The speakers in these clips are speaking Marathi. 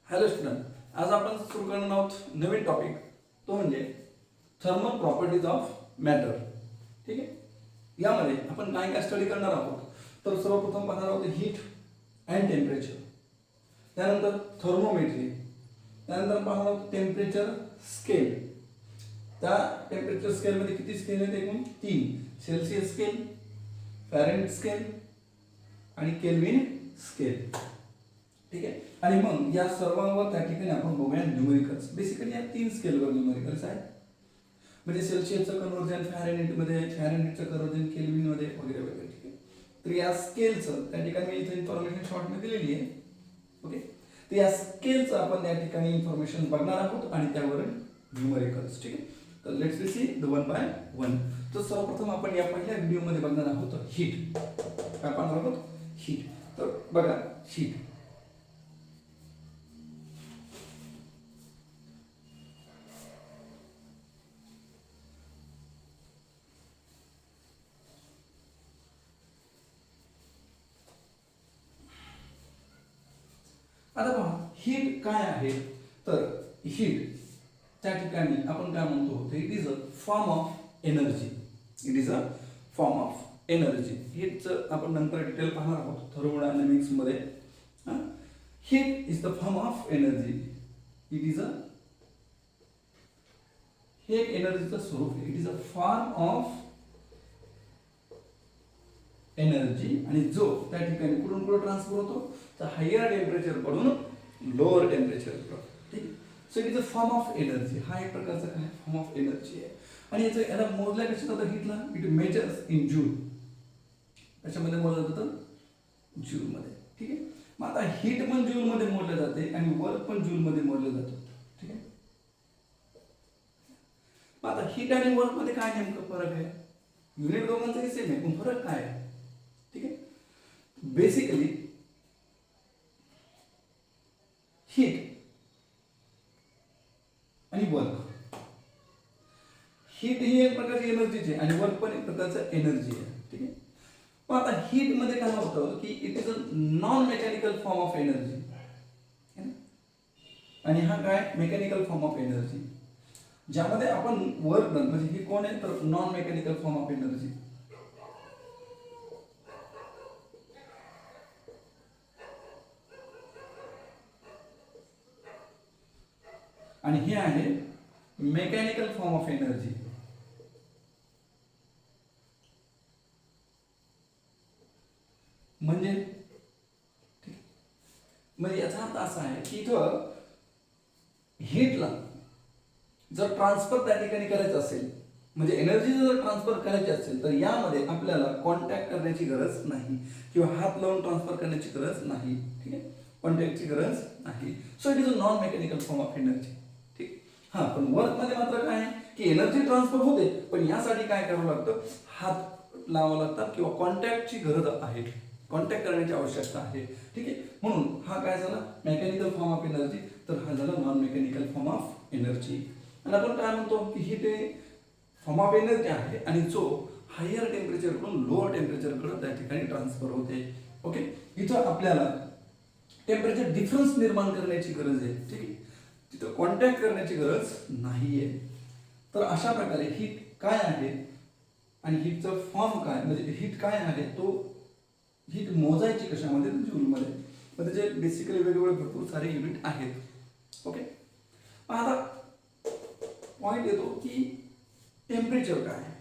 हॅलो स्टुडंट, आज आपण सुरू करणार आहोत नवीन टॉपिक, तो म्हणजे थर्मल प्रॉपर्टीज ऑफ मॅटर. ठीक आहे. यामध्ये आपण काय काय स्टडी करणार आहोत. तर सर्वप्रथम पाहणार आहोत हीट अँड टेम्परेचर, त्यानंतर थर्मोमेट्री, त्यानंतर पाहणार आहोत टेम्परेचर स्केल. त्या टेम्परेचर स्केलमध्ये किती स्केल आहेत? एकूण 3. सेल्सिअस स्केल, फॅरेनहाइट स्केल आणि केल्विन स्केल. ठीक आहे. आणि मग या सर्वांवर त्या ठिकाणी आपण बघूया न्यूमेरिकल्स. बेसिकली या 3 स्केलवर न्यूमेरिकल्स आहेत, म्हणजे सेल्सिअसचं कन्वर्जन फॅरेनहाइटमध्ये, फॅरेनहाइटचं कन्वर्जन केल्विनमध्ये वगैरे वगैरे. ठीक आहे. तर या स्केलचं त्या ठिकाणी मी इथे इन्फॉर्मेशन शॉर्टमध्ये दिलेली आहे. ओके. तर या स्केलचं आपण त्या ठिकाणी इन्फॉर्मेशन बघणार आहोत आणि त्यावर न्यूमेरिकल्स. ठीक आहे. तर let's see the one by one. तर सर्वप्रथम आपण या पहिल्या व्हिडिओमध्ये बघणार आहोत हीट. काय पाहणार आहोत? हीट. तर बघा हीट. आता पहा हीट काय आहे. तर हीट त्या ठिकाणी आपण काय म्हणतो, it is a form of energy. It is a form of energy. हीटचं आपण नंतर डिटेल पाहणार आहोत थर्मोडायनामिक्स मध्ये. Heat is the form of energy. It is a, हे एक एनर्जीचं स्वरूप आहे. It is a form of energy आणि जो त्या ठिकाणी कुठून कुठे ट्रान्सफर होतो, तर हायर टेम्परेचर कडून लोअर टेम्परेचर कडे. ठीक आहे. So it is a form of energy. हा एक प्रकारचा काय फॉर्म ऑफ एनर्जी आहे. आणि याला मोजल्या कशा जातं हीटला? It measures in joule. त्याच्यामध्ये मोजलं जातं जूल मध्ये. ठीक आहे. मग आता हीट पण जूल मध्ये मोजलं जाते आणि वर्क पण जूल मध्ये मोजलं जातं. ठीक आहे. मग आता हीट आणि वर्क मध्ये काय नेमकं फरक आहे? युनिट दोघांचाही सेम आहे, पण फरक काय आहे? ठीक आहे. बेसिकली हीट आणि वर्क. हीट ही एक प्रकारची एनर्जीची आहे आणि वर्क पण एक प्रकारचं एनर्जी आहे. ठीक आहे. पण आता हीट मध्ये काय होतं की it is a non mechanical form of energy आणि हा काय मेकॅनिकल फॉर्म ऑफ एनर्जी, ज्यामध्ये आपण वर्क डन, म्हणजे ही कोण आहे तर non mechanical form of energy. आणि हे आहे मेकॅनिकल फॉर्म ऑफ एनर्जी. म्हणजे म्हणजे याचा अर्थ असा आहे की इथं हीटला जर ट्रान्सफर त्या ठिकाणी करायचं असेल, म्हणजे एनर्जी जर ट्रान्सफर करायची असेल, तर यामध्ये आपल्याला कॉन्टॅक्ट करण्याची गरज नाही किंवा हात लावून ट्रान्सफर करण्याची गरज नाही. ठीक आहे. कॉन्टॅक्टची गरज नाही. So it is a non mechanical form of energy. ठीक. हा, पण वर्क मध्ये मात्र काय आहे की एनर्जी ट्रान्सफर होते, पण यासाठी काय करावं लागतं, हात लावावं लागतात किंवा कॉन्टॅक्टची गरज आहे, कॉन्टॅक्ट करण्याची आवश्यकता आहे. ठीक आहे. म्हणून हा काय झाला मेकॅनिकल फॉर्म ऑफ एनर्जी, तर हा झाला non mechanical form of energy. आणि आपण काय म्हणतो की ही ते फॉर्म ऑफ एनर्जी आहे आणि जो हायर टेम्परेचर कडून लोअर टेम्परेचर कडे त्या ठिकाणी ट्रान्सफर होते. ओके. इथं आपल्याला टेम्परेचर डिफरन्स निर्माण करण्याची गरज आहे. ठीक आहे. तिथं कॉन्टॅक्ट करण्याची गरज नाहीये. तर अशा प्रकारे हीट काय आहे आणि हीटचं फॉर्म काय, म्हणजे हीट काय आहे, तो हीट मोजायची कशामध्ये, जूलमध्ये. मग त्याचे बेसिकली वेगवेगळे भरपूर सारे युनिट आहेत. ओके. आता पॉइंट येतो की टेम्परेचर काय आहे.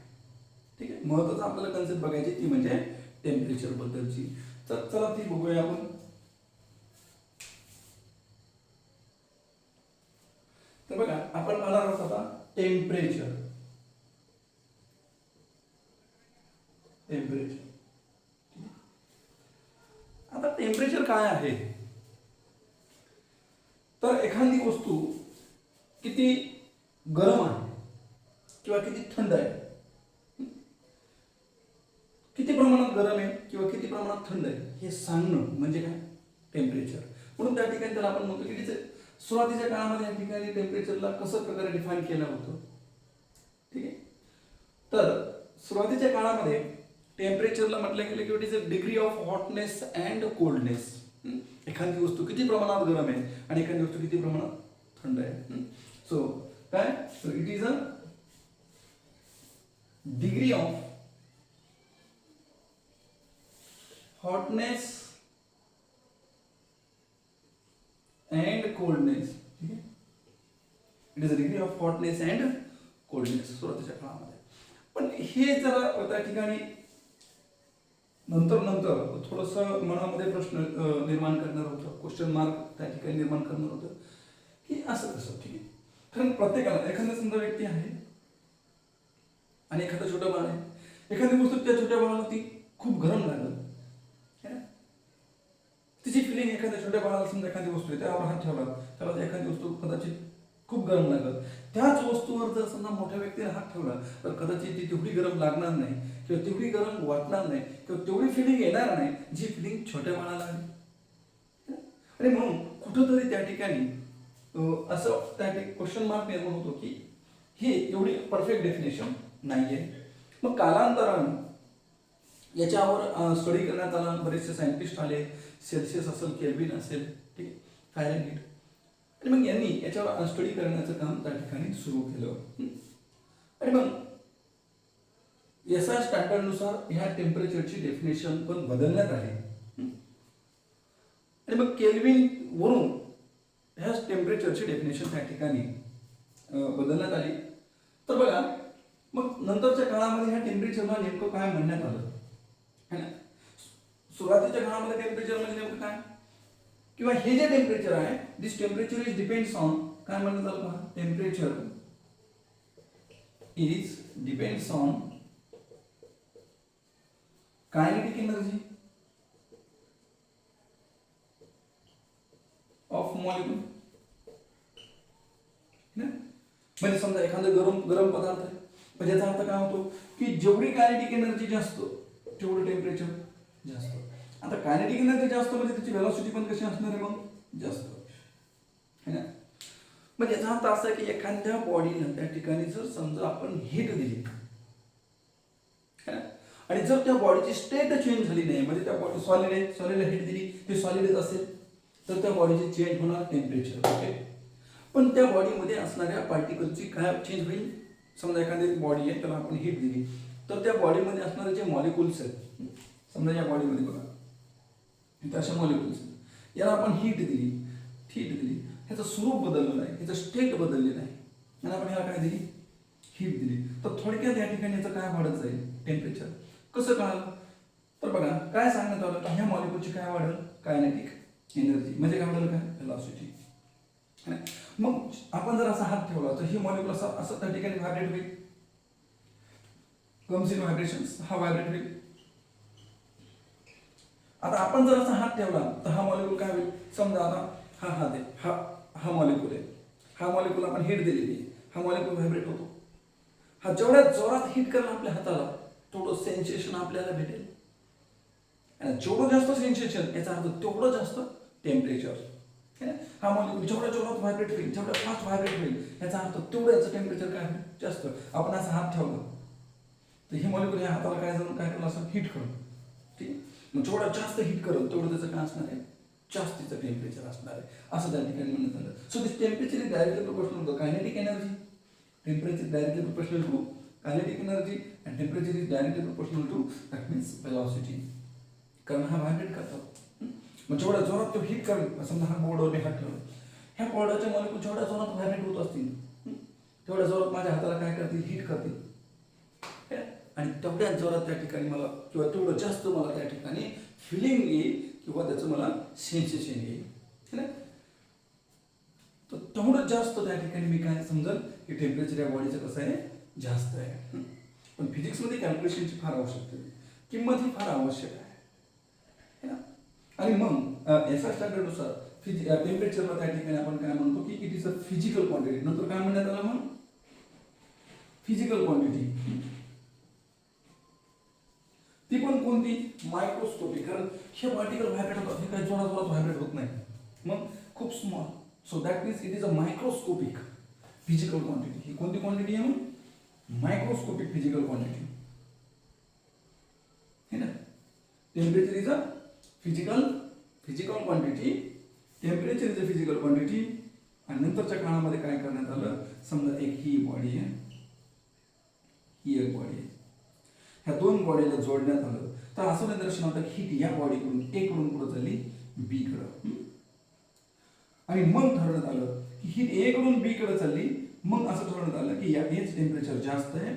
ठीक आहे. महत्वाचं आपल्याला कन्सेप्ट बघायची ती म्हणजे टेम्परेचर बद्दलची. तर चला ती बघूया आपण. तर बघा आपण पाहणार आहोत आता टेम्परेचर. टेम्परेचर आता टेम्परेचर काय आहे, तर एखादी वस्तू किती गरम आहे किंवा किती थंड आहे, किती प्रमाणात गरम आहे किंवा किती प्रमाणात थंड आहे, हे सांगणं म्हणजे काय टेम्परेचर. म्हणून त्या ठिकाणी त्याला आपण म्हणतो की सुरुवातीच्या काळामध्ये या ठिकाणी टेम्परेचरला कसं प्रकारे डिफाईन केलं होतं. ठीक आहे. तर सुरुवातीच्या काळामध्ये टेम्परेचरला म्हटलं गेलं की it is a degree of hotness and coldness. एखादी वस्तू किती प्रमाणात गरम आहे आणि एखादी वस्तू किती प्रमाणात थंड आहे. सो काय, so it is a degree of hotness and coldness. ठीक आहे, it is a degree of hotness and coldness सुरुवातीच्या काळामध्ये. पण हे जरा त्या ठिकाणी नंतर थोडंसं मनामध्ये प्रश्न निर्माण करणार होतं, क्वेश्चन मार्क त्या ठिकाणी निर्माण करणार होतं की असं कसं. ठीक आहे, कारण प्रत्येकाला एखादा समजा व्यक्ती आहे आणि एखादं छोटं बाळ आहे, एखादी गोष्ट त्या छोट्या बाळाला ती खूप गरम लागल, तिची फिलिंग एखाद्या छोट्या बाळाला समजा एखादी वस्तू आहे त्यावर हात ठेवला, त्याला एखादी वस्तू कदाचित खूप गरम लागल. त्याच वस्तूवर जर समजा मोठ्या व्यक्तीने हात ठेवला तर कदाचित ती तेवढी गरम लागणार नाही किंवा तेवढी गरम वाटणार नाही किंवा तेवढी फिलिंग येणार नाही जी फिलिंग छोट्या बाळाला आली. आणि म्हणून कुठंतरी त्या ठिकाणी असं त्या क्वेश्चन मार्क निर्माण होतो की हे एवढी परफेक्ट डेफिनेशन नाहीये. मग कालांतराने याच्यावर स्टडी करण्यात आला, बरेचसे सायंटिस्ट आले, सेल्सिअस असेल, केल्विन असेल, ठीक आहे, फॅरेनहीट, आणि मग यांनी याच्यावर स्टडी करण्याचं काम त्या ठिकाणी सुरू केलं. आणि मग SI स्टँडर्डनुसार ह्या टेम्परेचरची डेफिनेशन पण बदलण्यात आली. आणि मग केल्विन वरून ह्या टेम्परेचरची डेफिनेशन त्या ठिकाणी बदलण्यात आली. तर बघा, मग नंतरच्या काळामध्ये ह्या टेम्परेचरला नेमकं काय म्हणण्यात आलं है ना. सुरुवातीच्या काळामध्ये टेम्परेचर म्हणजे नेमकं काय, किंवा हे जे टेम्परेचर आहे, दिस टेम्परेचर इज डिपेंड्स ऑन, काय म्हणतात आपण, temperature is depends on kinetic energy of molecule. म्हणजे समजा एखादं गरम पदार्थ आहे, म्हणजे याचा अर्थ काय होतो की जेवढी कायनेटिक एनर्जी जास्त तेवढं टेम्परेचर जास्त. आता कायनेटिक एनर्जी जास्त म्हणजे त्याची व्हेलॉसिटी पण कशी असणार आहे, मग जास्त है ना. म्हणजे याचा अर्थ असा की एखाद्या बॉडीला त्या ठिकाणी जर समजा आपण हीट दिली आणि जर त्या बॉडीची स्टेट चेंज झाली नाही, म्हणजे त्या बॉडी सॉलिड आहे, सॉलिडला हीट दिली, ते सॉलिडच असेल, तर त्या बॉडीची चेंज होणार टेम्परेचर. ओके, पण त्या बॉडीमध्ये असणाऱ्या पार्टिकलची काय चेंज होईल. समजा एखादी बॉडी आहे, त्याला आपण हीट दिली, तर त्या बॉडीमध्ये असणारे जे मॉलिक्युल्स आहेत, समजा या बॉडीमध्ये बघा इथे अशा मॉलिक्युल्स, याला आपण हीट दिली, ह्याचं स्वरूप बदललं नाही, ह्याचं स्टेट बदललेलं आहे, आणि आपण ह्याला काय दिली, हीट दिली, तर थोडक्यात या ठिकाणी याचं काय वाढत जाईल, टेम्परेचर. कसं कळालं, तर बघा काय सांगण्यात आलं की ह्या मॉलिक्युलची काय वाढेल, कायनेटिक एनर्जी, म्हणजे काय वाढेल, काय व्हेलॉसिटी. मग आपण जर असा हात ठेवला तर ही मॉलिक्युल असं त्या ठिकाणी व्हायब्रेट होईल, कम्स इन व्हायब्रेशन्स, हा व्हायब्रेट होईल. आता आपण जर असा हात ठेवला तर हा मॉलिक्यूल काय होईल, समजा आता हा हात आहे, हा मॉलिक्यूल आहे, हा मॉलिक्यूल आपण हीट दिलेली आहे, हा मॉलिक्यूल व्हायब्रेट होतो. हा जेवढ्या जोरात हीट करेल आपल्या हाताला तेवढं सेन्सेशन आपल्याला भेटेल, आणि जेवढं जास्त सेन्सेशन याचा अर्थ तेवढं जास्त टेम्परेचर. हा मॉलिक्यूल जेवढ्या जोरात व्हायब्रेट होईल, जेवढ्या फास्ट व्हायब्रेट होईल, याचा अर्थ तेवढं याचं टेम्परेचर काय होईल, जास्त. आपण असा हात ठेवला तर ही मॉलिक्यूल ह्या हाताला काय जाऊन काय करलं, असं हीट करून, ठीक आहे. मग जेवढा जास्त हीट करेल तेवढं त्याचं काय असणार आहे, जास्तीचं टेम्परेचर असणार आहे, असं त्या ठिकाणी म्हणण्यात आलं. So this temperature is directly proportional to kinetic energy. Temperature directly proportional to kinetic energy and temperature is directly proportional to that means velocity. कारण हा व्हायब्रेट करतात. मग जेवढा जोरात तो हीट करेल, समजा हा बोर्डवर मी हात ठेवला, ह्या बोर्डाच्या मॉलिक्यूल जेवढ्या जोरात व्हायब्रेट होत असतील तेवढ्या जोरात माझ्या हाताला काय करतील, हीट करतील, आणि तेवढ्या जोरात त्या ठिकाणी मला किंवा तेवढं जास्त मला त्या ठिकाणी फिलिंग येईल किंवा त्याचं मला सेन्सेशन येईल, है ना. तर तेवढं जास्त त्या ठिकाणी मी काय समजेल की टेम्परेचर या बॉडीचं कसं आहे, जास्त आहे. पण फिजिक्समध्ये कॅल्क्युलेशनची फार आवश्यकता आहे, किंमत ही फार आवश्यक आहे ना. आणि मग SI स्टँडर्डनुसार टेम्परेचरला त्या ठिकाणी आपण काय म्हणतो की it is a physical quantity. नंतर काय म्हणण्यात आलं, मग फिजिकल क्वांटिटी, ती पण कोणती, मायक्रोस्कोपिक. कारण हे पार्टिकल व्हायब्रेट होतात, हे काही जोरात व्हायब्रेट होत नाही, मग खूप small. So that means it is a microscopic physical quantity. ही कोणती क्वांटिटी आहे, मग मायक्रोस्कोपिक फिजिकल क्वांटिटी है ना. Temperature is a physical quantity temperature is a physical quantity. आणि नंतरच्या काळामध्ये काय करण्यात आलं, समजा एक ही बॉडी आहे, ही एक बॉडी आहे, ह्या दोन बॉडीला जोडण्यात आलं तर असं निदर्शन होतं की हीट या बॉडीकडून ए कडून पुढे चालली बी कडे. आणि मग ठरवण्यात आलं की हीट ए कडून बी कडे चालली. मग असं ठरवण्यात आलं की या एच टेम्परेचर जास्त आहे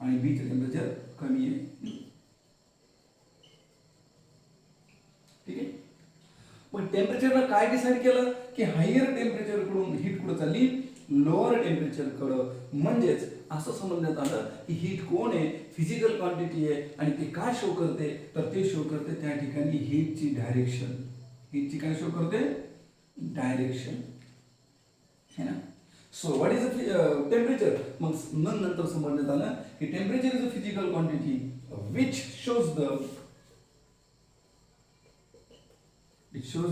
आणि बी चे टेम्परेचर कमी आहे. ठीक आहे. पण टेम्परेचरला काय डिसाइड केलं की हायर टेम्परेचर कडून हीट कुठे चालली, लोअर टेम्परेचर कडे. म्हणजेच असं समजण्यात आलं की हीट कोण आहे, फिजिकल क्वांटिटी आहे. आणि ते काय शो करते, तर ते शो करते त्या ठिकाणी हीटची डायरेक्शन. हीटची काय शो करते, डायरेक्शन है ना. So what is temperature. मग नंतर समजण्यात आलं की temperature is a physical quantity which shows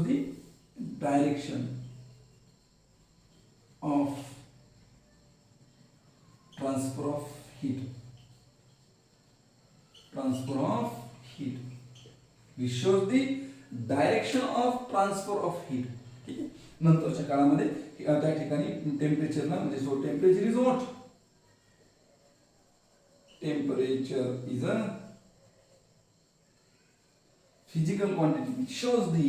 the direction of transfer of heat. Which shows the direction of transfer of heat. ठीक आहे. नंतरच्या काळामध्ये त्या ठिकाणी टेम्परेचरला म्हणजे so temperature is what, temperature is a physical quantity which shows the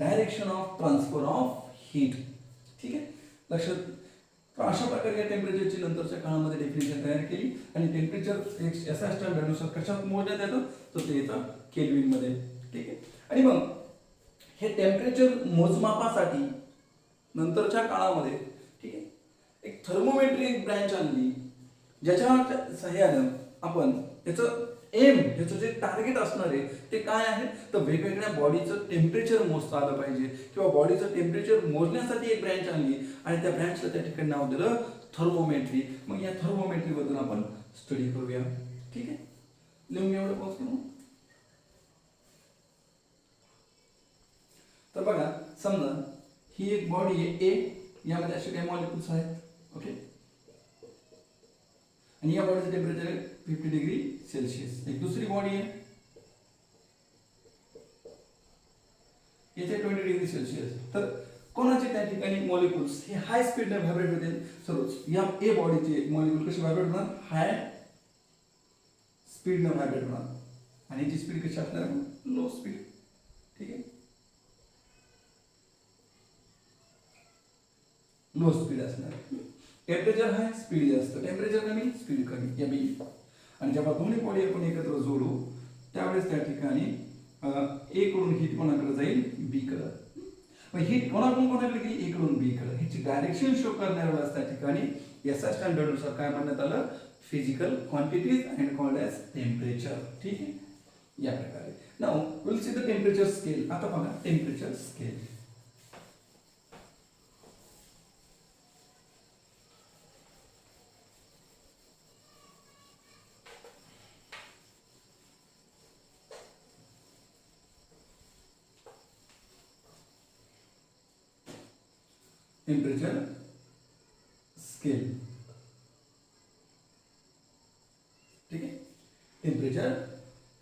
direction of transfer of heat. ठीक आहे. लक्षात. तर अशा प्रकारे या टेम्परेचरची नंतरच्या काळामध्ये डेफिनेशन तयार केली. आणि टेम्परेचर एक एसआय स्टँडर्ड नुसार कशात मोजण्यात येतं, तर ते येतं केल्विन मध्ये. ठीक आहे. आणि मग हे टेम्परेचर मोजमापासाठी नंतरच्या काळामध्ये ठीक आहे एक थर्मोमेट्री एक ब्रँच आणली, ज्याच्या सहाय्याने आपण याचं एम, याचं जे टार्गेट असणार आहे ते काय आहे, तर वेगवेगळ्या बॉडीचं टेम्परेचर मोजता आलं पाहिजे किंवा बॉडीचं टेम्परेचर मोजण्यासाठी एक ब्रँच आणली आणि त्या ब्रँचला त्या ठिकाणी नाव दिलं थर्मोमेट्री. मग या थर्मोमेट्री बद्दल आपण स्टडी करूया. ठीक आहे. लिहून एवढं पॉज करू. तर बघा, समजा ही एक बॉडी आहे ए, यामध्ये असे काही मॉलिक्युल्स आहेत. ओके. आणि या बॉडीचं टेम्परेचर आहे 50 डिग्री सेल्सिअस. एक दुसरी बॉडी आहे, येथे 20 डिग्री सेल्सिअस. तर कोणाचे त्या ठिकाणी मॉलिक्युल्स हे हाय स्पीडने व्हायब्रेट होते. सर्वच या ए बॉडीचे मॉलिक्युल कसे व्हायब्रेट होणार, हाय स्पीडने व्हायब्रेट होणार. आणि याची स्पीड कशी असणार, लो स्पीड. ठीक आहे. लो स्पीड असणार. टेम्परेचर हाय, स्पीड जास्त. टेम्परेचर कमी, स्पीड कमी. या बी. आणि जेव्हा दोन्ही बॉडी आपण एकत्र जोडू त्यावेळेस त्या ठिकाणी ए कडून हीट कोणाकडे जाईल, बी कडे. मग हीट कोणाकडून कोणाकडे गेली, ए कडून बी कडे. हीटची डायरेक्शन शो करण्यावेळेस त्या ठिकाणी एसआय स्टँडर्ड नुसार काय म्हणण्यात आलं, physical quantities and called as temperature. ठीक आहे. या प्रकारे now will see the temperature scale. आता बघा टेम्परेचर स्केल. Temperature scale. ठीक आहे. Temperature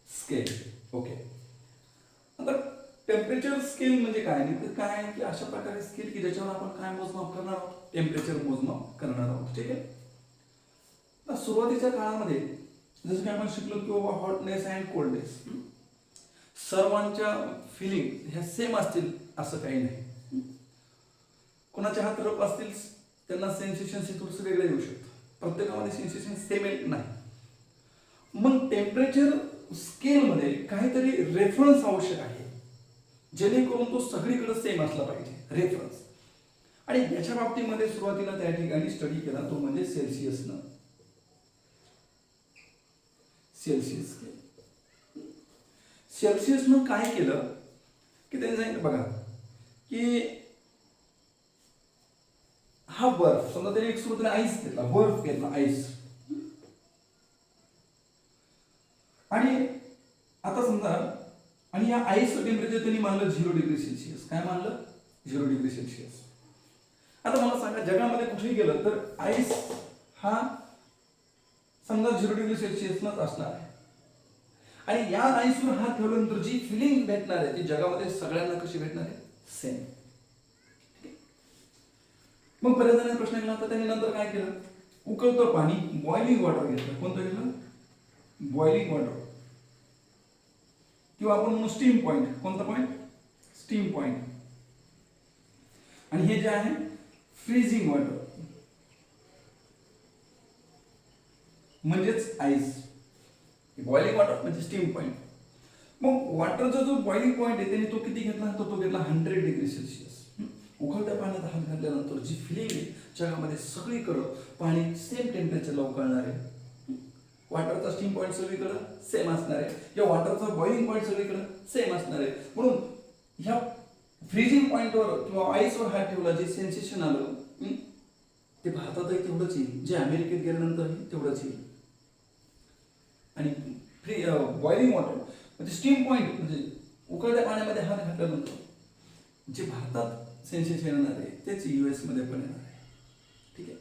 scale. ओके. आता टेम्परेचर स्केल म्हणजे काय, नेमकं काय आहे की अशा प्रकारे स्केल की ज्याच्यावर आपण काय मोजमाप करणार आहोत, टेम्परेचर मोजमाप करणार आहोत. ठीक आहे. तर सुरुवातीच्या काळामध्ये जसं की आपण शिकलो की बाबा हॉटनेस अँड कोल्डनेस सर्वांच्या फिलिंग ह्या सेम असतील असं काही नाही. कोणाचे हात रफ असतील त्यांना सेन्सेशन हे थोडंसं वेगळं येऊ शकतं. प्रत्येकामध्ये सेन्सेशन सेम नाही. मग टेम्परेचर स्केलमध्ये काहीतरी रेफरन्स आवश्यक आहे जेणेकरून तो सगळीकडे सेम असला पाहिजे, रेफरन्स. आणि याच्या बाबतीमध्ये सुरुवातीला त्या ठिकाणी स्टडी केला तो म्हणजे सेल्सिअसनं. Celsius scale. सेल्सिअसनं काय केलं की त्यांनी सांगितलं बघा की हा बर्फ, समजा त्याने एक सुरुवातीला आईस घेतला, बर्फ घेतला, आईस. आणि आता समजा आणि या आईसचं टेम्परेचर त्यांनी मानलं 0 डिग्री सेल्सिअस. काय मानलं, 0 डिग्री सेल्सिअस. आता मला सांगा जगामध्ये कुठेही गेलं तर आईस हा समजा 0 डिग्री सेल्सिअसलाच असणार आहे. आणि या आईसवर हात ठेवल्यानंतर जी फिलिंग भेटणार आहे ती जगामध्ये सगळ्यांना कशी भेटणार आहे, सेम. मग बऱ्याच जणांना प्रश्न केला होता, त्यांनी नंतर काय केलं, उकळतं पाणी बॉइलिंग वॉटर घेतलं. कोणतं घेतलं? बॉइलिंग वॉटर, किंवा आपण म्हणू स्टीम पॉइंट. कोणता पॉइंट? Steam point. आणि हे जे आहे फ्रीजिंग वॉटर म्हणजेच आईस. बॉइलिंग वॉटर म्हणजे स्टीम पॉइंट. मग वॉटरचा जो बॉइलिंग पॉइंट आहे त्याने तो किती घेतला, तर तो घेतला 100 डिग्री सेल्सिअस. उकळत्या पाण्यात हात घातल्यानंतर जी फिलिंग आहे जगामध्ये सगळीकडं पाणी सेम टेम्परेचरला उकळणार आहे. वॉटरचा स्टीम पॉइंट सगळीकडं सेम असणार आहे, या वॉटरचा बॉइलिंग पॉइंट सगळीकडं सेम असणार आहे. म्हणून ह्या फ्रीजिंग पॉइंटवर किंवा आईसवर हात ठेवला, जे सेन्सेशन आलं ते भारतातही तेवढंच येईल, जे अमेरिकेत गेल्यानंतरही तेवढंच येईल. आणि बॉइलिंग वॉटर म्हणजे स्टीम पॉइंट म्हणजे उकळत्या पाण्यामध्ये हात घातल्यानंतर जे भारतात सेन्सेशन येणार आहे तेच US मध्ये पण येणार आहे. ठीक आहे.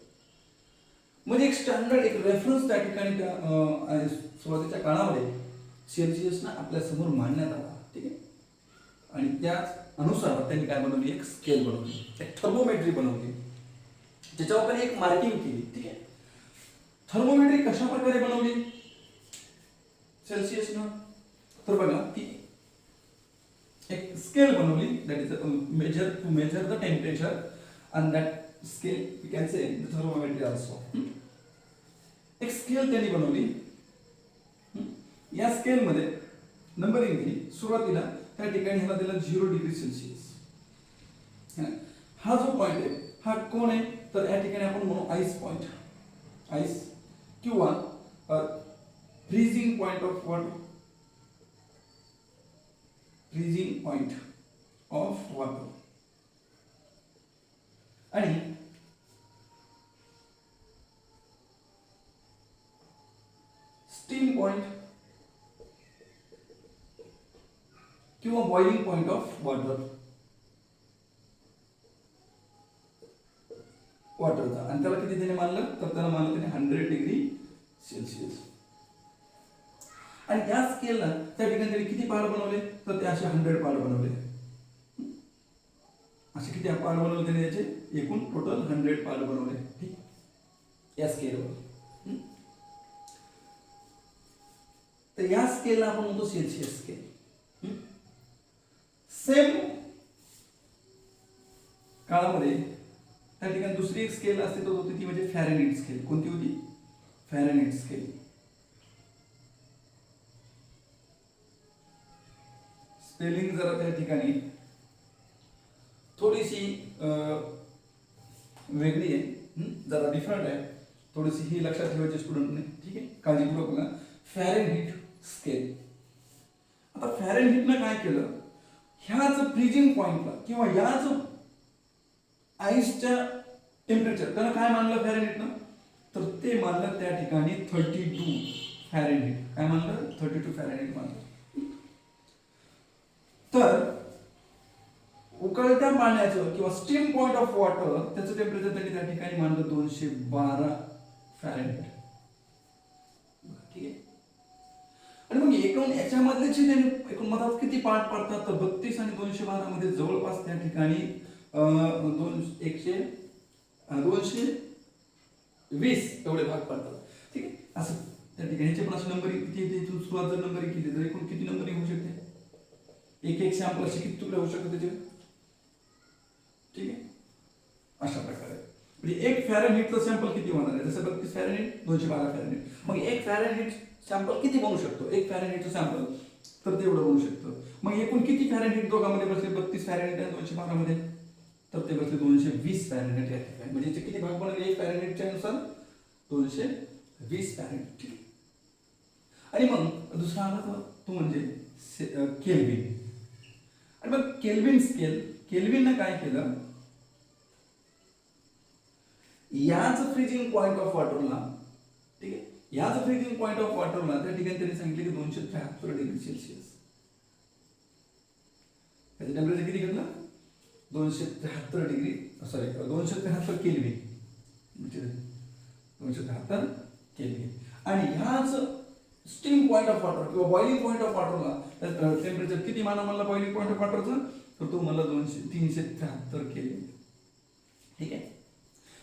म्हणजे एक स्टँडर्ड, एक रेफरन्स त्या ठिकाणी त्या सुरुवातीच्या काळामध्ये सेल्सिअसना आपल्या समोर मांडण्यात आला. ठीक आहे. आणि त्याच अनुसार त्यांनी काय बनवली, एक स्केल बनवली, एक थर्मोमेट्री बनवली, त्याच्यावर पण एक मार्किंग केली. ठीक आहे. थर्मोमेट्री कशा प्रकारे बनवली सेल्सिअसनं, तर बघा ती एक स्केल बनवली, that is measure to measure the temperature, and that scale we can say the thermometry also. एक स्केल त्यांनी बनवली. या स्केल मध्ये नंबरिंग दिली. सुरुवातीला त्या ठिकाणी ह्याला दिलं 0 डिग्री सेल्सिअस. हा जो पॉइंट आहे हा कोण आहे, तर या ठिकाणी आपण म्हणू आईस पॉइंट, आईस किंवा freezing point of water, freezing point of water. आणि स्टीम पॉइंट किंवा बॉइलिंग पॉइंट ऑफ वॉटर, वॉटरचा. आणि त्याला किती त्याने मानलं, तर त्याला मानलं त्याने 100 डिग्री सेल्सिअस. आणि त्या स्केलला त्या ठिकाणी त्यांनी किती पार्ट बनवले, तर ते असे 100 पार्ट बनवले. असे किती पार्ट बनवले त्याने, याचे एकूण टोटल 100 पार्ट बनवले. ठीक, या स्केलवर. तर या स्केलला आपण म्हणतो सेल्सिअस स्केल. सेम काळामध्ये त्या ठिकाणी दुसरी एक स्केल अस्तित्वात होती, ती म्हणजे फॅरेनहीट स्केल. कोणती होती? Fahrenheit scale. स्पेलिंग जरा त्या ठिकाणी थोडीशी वेगळी आहे, जरा डिफरंट आहे, थोडीशी ही लक्षात ठेवायची स्टुडंटने. ठीक आहे, काळजीपूर्वक बघा. Fahrenheit scale. आता फॅरेनहीटनं काय केलं, ह्याच फ्रीजिंग पॉइंटला किंवा याच आईसच्या टेम्परेचर त्याला काय मानलं फॅरेनहीटनं, तर ते मानलं त्या ठिकाणी 32 फॅरेनहीट. काय मानलं? 32 फॅरेनहीट मानलं. तर उकळत्या पाण्याचं किंवा स्टीम पॉइंट ऑफ वॉटर त्याचं टेम्परेचर त्यांनी त्या ठिकाणी मानलं 212 फॅरेनहीट. ठीक आहे. आणि मग एकूण याच्यामधले जे एकूण मधात किती पार्ट पडतात, तर 32 आणि 212 मध्ये जवळपास त्या ठिकाणी 220 एवढे भाग पडतात. ठीक आहे. असं त्या ठिकाणी पण असं नंबरिंग किती येते, सुरुवात जर नंबरिंग केली तर एकूण किती नंबरिंग होऊ शकते, एक एक सॅम्पल असे किती तुकडे होऊ शकतात त्याचे. ठीक आहे. अशा प्रकारे म्हणजे एक फॅरेनहीटचं सॅम्पल किती होणार आहे, जसं 32 फॅरेनहीट 212 फॅरेनहीट. मग एक फॅरेनहीट सॅम्पल किती बनवू शकतो, एक फॅरेनहीटचं सॅम्पल, तर तेवढं बनवू शकतो. मग एकूण किती फॅरेनहीट दोघांमध्ये बसले, 32 फॅरेनहीट आणि 212 मध्ये, तर ते बसले 220 फॅरेनहीट या ठिकाणी. म्हणजे किती भाग बनवले एक फॅरेनहीटच्या नुसार, 220 फॅरेनहीट. ठीक. आणि मग दुसरा आला तो म्हणजे केल्विन. आणि मग केल्विन स्केल, केल्विननं काय केलं, याच फ्रीजिंग पॉइंट ऑफ वॉटरला, ठीक आहे, याच फ्रीजिंग पॉइंट ऑफ वॉटरला त्या ठिकाणी त्यांनी सांगितले की 273 डिग्री सेल्सिअस. त्याचं टेम्परेचर किती घेतलं, 273 डिग्री, सॉरी 273 केल्विन, म्हणजे 273 केल्विन. आणि ह्याच स्टीम पॉइंट ऑफ वॉटर किंवा बॉइलिंग पॉइंट ऑफ वॉटरला टेम्परेचर किती माना म्हणला बॉइलिंग पॉइंट ऑफ वॉटरचं, तर तो मला 373 केल्विन. ठीक आहे.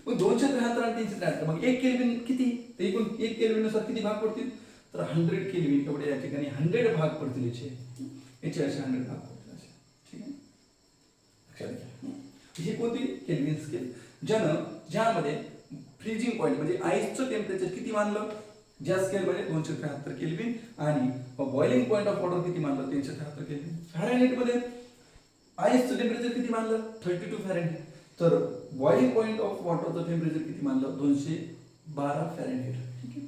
मग 273 आणि 373 मग 1 केल्विन किती, तर एकूण 1 केल्विननुसार किती भाग पडतील, तर 100 केल्विन एवढे या ठिकाणी 100 भाग पडतील याचे असे 100 भाग पडतील असे. ठीक आहे, लक्षात घ्या. ही कोणती केल्विन स्केल, ज्यामध्ये फ्रीजिंग पॉईंट म्हणजे आईसचं टेम्परेचर किती मानलं, ज्या स्केलमध्ये 273 केल्विन, आणि बॉइलिंग पॉईंट ऑफ वॉटर किती मानलं, 373 केल्विन. फॅरेनहीटमध्ये आईसचं टेम्परेचर किती मानलं, 32 फॅरेनहीट. तर बॉइलिंग पॉईंट ऑफ वॉटरचं टेम्परेचर किती मानलं, 212 फॅरेनहीट. ठीक आहे.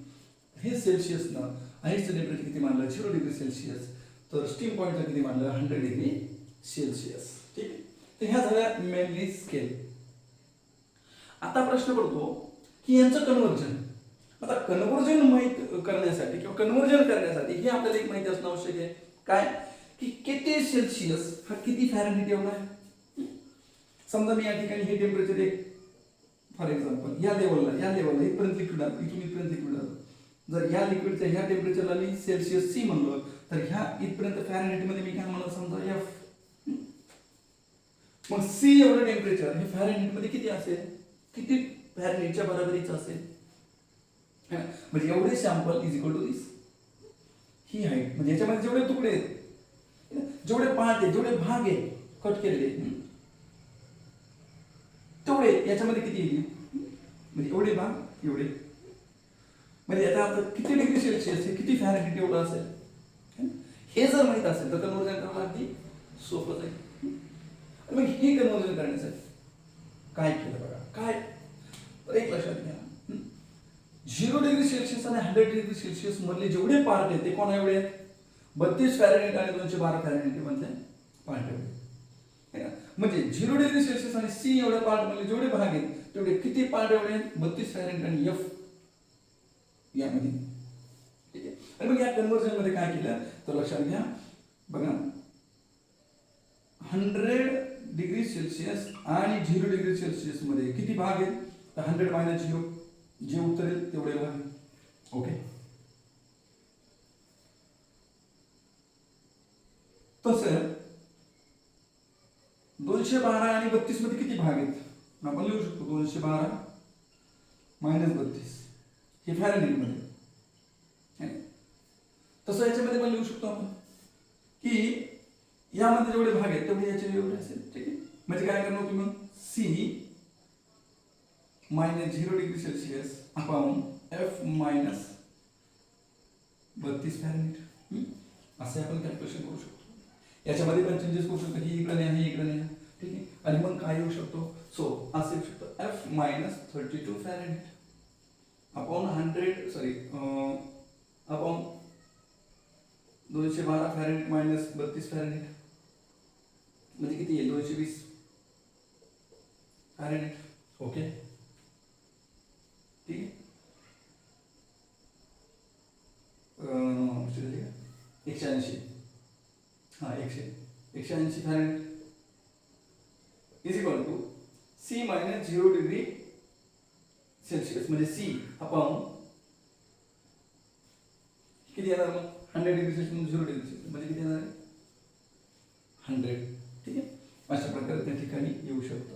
हे सेल्सिअसनं आईसचं टेम्परेचर किती मानलं, 0 डिग्री सेल्सिअस. तर स्टीम पॉईंटचं किती मानलं, 100 डिग्री सेल्सिअस. ठीक आहे. तर ह्या झाल्या मेनली स्केल. आता प्रश्न पडतो की यांचं कन्वर्जन. आता कन्वर्जन माहित करण्यासाठी किंवा कन्वर्जन करण्यासाठी हे आपल्याला एक माहिती असणं आवश्यक आहे. काय की किती सेल्सिअस हा किती फॅरेनहीट एवढा आहे. समजा मी या ठिकाणी हे टेम्परेचर एक फॉर एक्झाम्पल या लेवलला इथपर्यंत लिक्विड आलं, इथून इथपर्यंत लिक्विड आलं. जर या लिक्विडच्या ह्या टेम्परेचरला मी सेल्सिअस सी म्हणलो, तर ह्या इथपर्यंत फॅरेनहीटमध्ये मी काय म्हणलं, समजा एफ. मग सी एवढं टेम्परेचर हे फॅरेनहीटमध्ये किती असेल, किती फॅरेनहीटच्या बरोबरीचं असेल. म्हणजे एवढे sample is equal to this, he height. म्हणजे याच्यामध्ये जेवढे तुकडे आहेत, जेवढे पार्ट आहेत, जेवढे भाग आहेत कट केलेले, तेवढे याच्यामध्ये किती येईल, म्हणजे एवढे भाग एवढे. म्हणजे याचा अर्थ किती डिग्री सेल्सिअस हे किती फॅरेनहीट एवढं असेल, हे जर माहित असेल तर कन्वर्जन करायला अगदी सोपं जाईल. मग हे कन्वर्जन करण्यासाठी काय केलं बघा, काय तर एक लक्षात घ्या, 0 डिग्री सेल्सिअस आणि 100 डिग्री सेल्सिअस मधले जेवढे पार्ट आहेत ते कोणा एवढे आहेत, 32 फॅरेनहीट आणि 212 फॅरेनहीट मधले पार्ट एवढे. म्हणजे 0 डिग्री सेल्सिअस आणि सी एवढ्या पार्ट मधले जेवढे भाग आहेत तेवढे किती पार्ट एवढे आहेत, 32 फॅरेनहीट आणि एफ यामध्ये. ठीक आहे. आणि मग या कन्वर्जन मध्ये काय केलं तर लक्षात घ्या बघा, 100 डिग्री सेल्सिअस आणि 0 डिग्री सेल्सिअस मध्ये किती भाग आहेत, तर 100 मायनस 0, जे उत्तर येईल तेवढे भाग. ओके. तसं 212 आणि 32 मध्ये किती भाग आहेत, आपण लिहू शकतो 212 मायनस 32 हे फॅरेनहीट मध्ये. तसं याच्यामध्ये पण लिहू शकतो आपण की यामध्ये जेवढे भाग आहेत तेवढे याचे एवढे असेल. ठीक आहे. म्हणजे काय करणार तुम्ही, C minus 0 degree Celsius upon F minus 32 Fahrenheit, असे आपण कॅल्क्युलेशन करू शकतो. याच्यामध्ये पण चेंजेस करू शकतो, ही इकडे नाही, ही इकडे नाही. ठीक आहे. आणि मग काय येऊ शकतो, सो असे येऊ शकतो F minus 32 Fahrenheit upon 212 Fahrenheit minus 32 Fahrenheit म्हणजे किती येईल, 220 फॅरेनहीट. ओके. ठीक आहे. 180, हा 180 Fahrenheit is equal to C minus 0 degree Celsius म्हणजे सी अपॉन किती येणार मग, 100 डिग्री सेल्सिअस 0 डिग्री सेल्सिअस म्हणजे किती येणार, 100. ठीक आहे. अशा प्रकारे त्या ठिकाणी येऊ शकतो.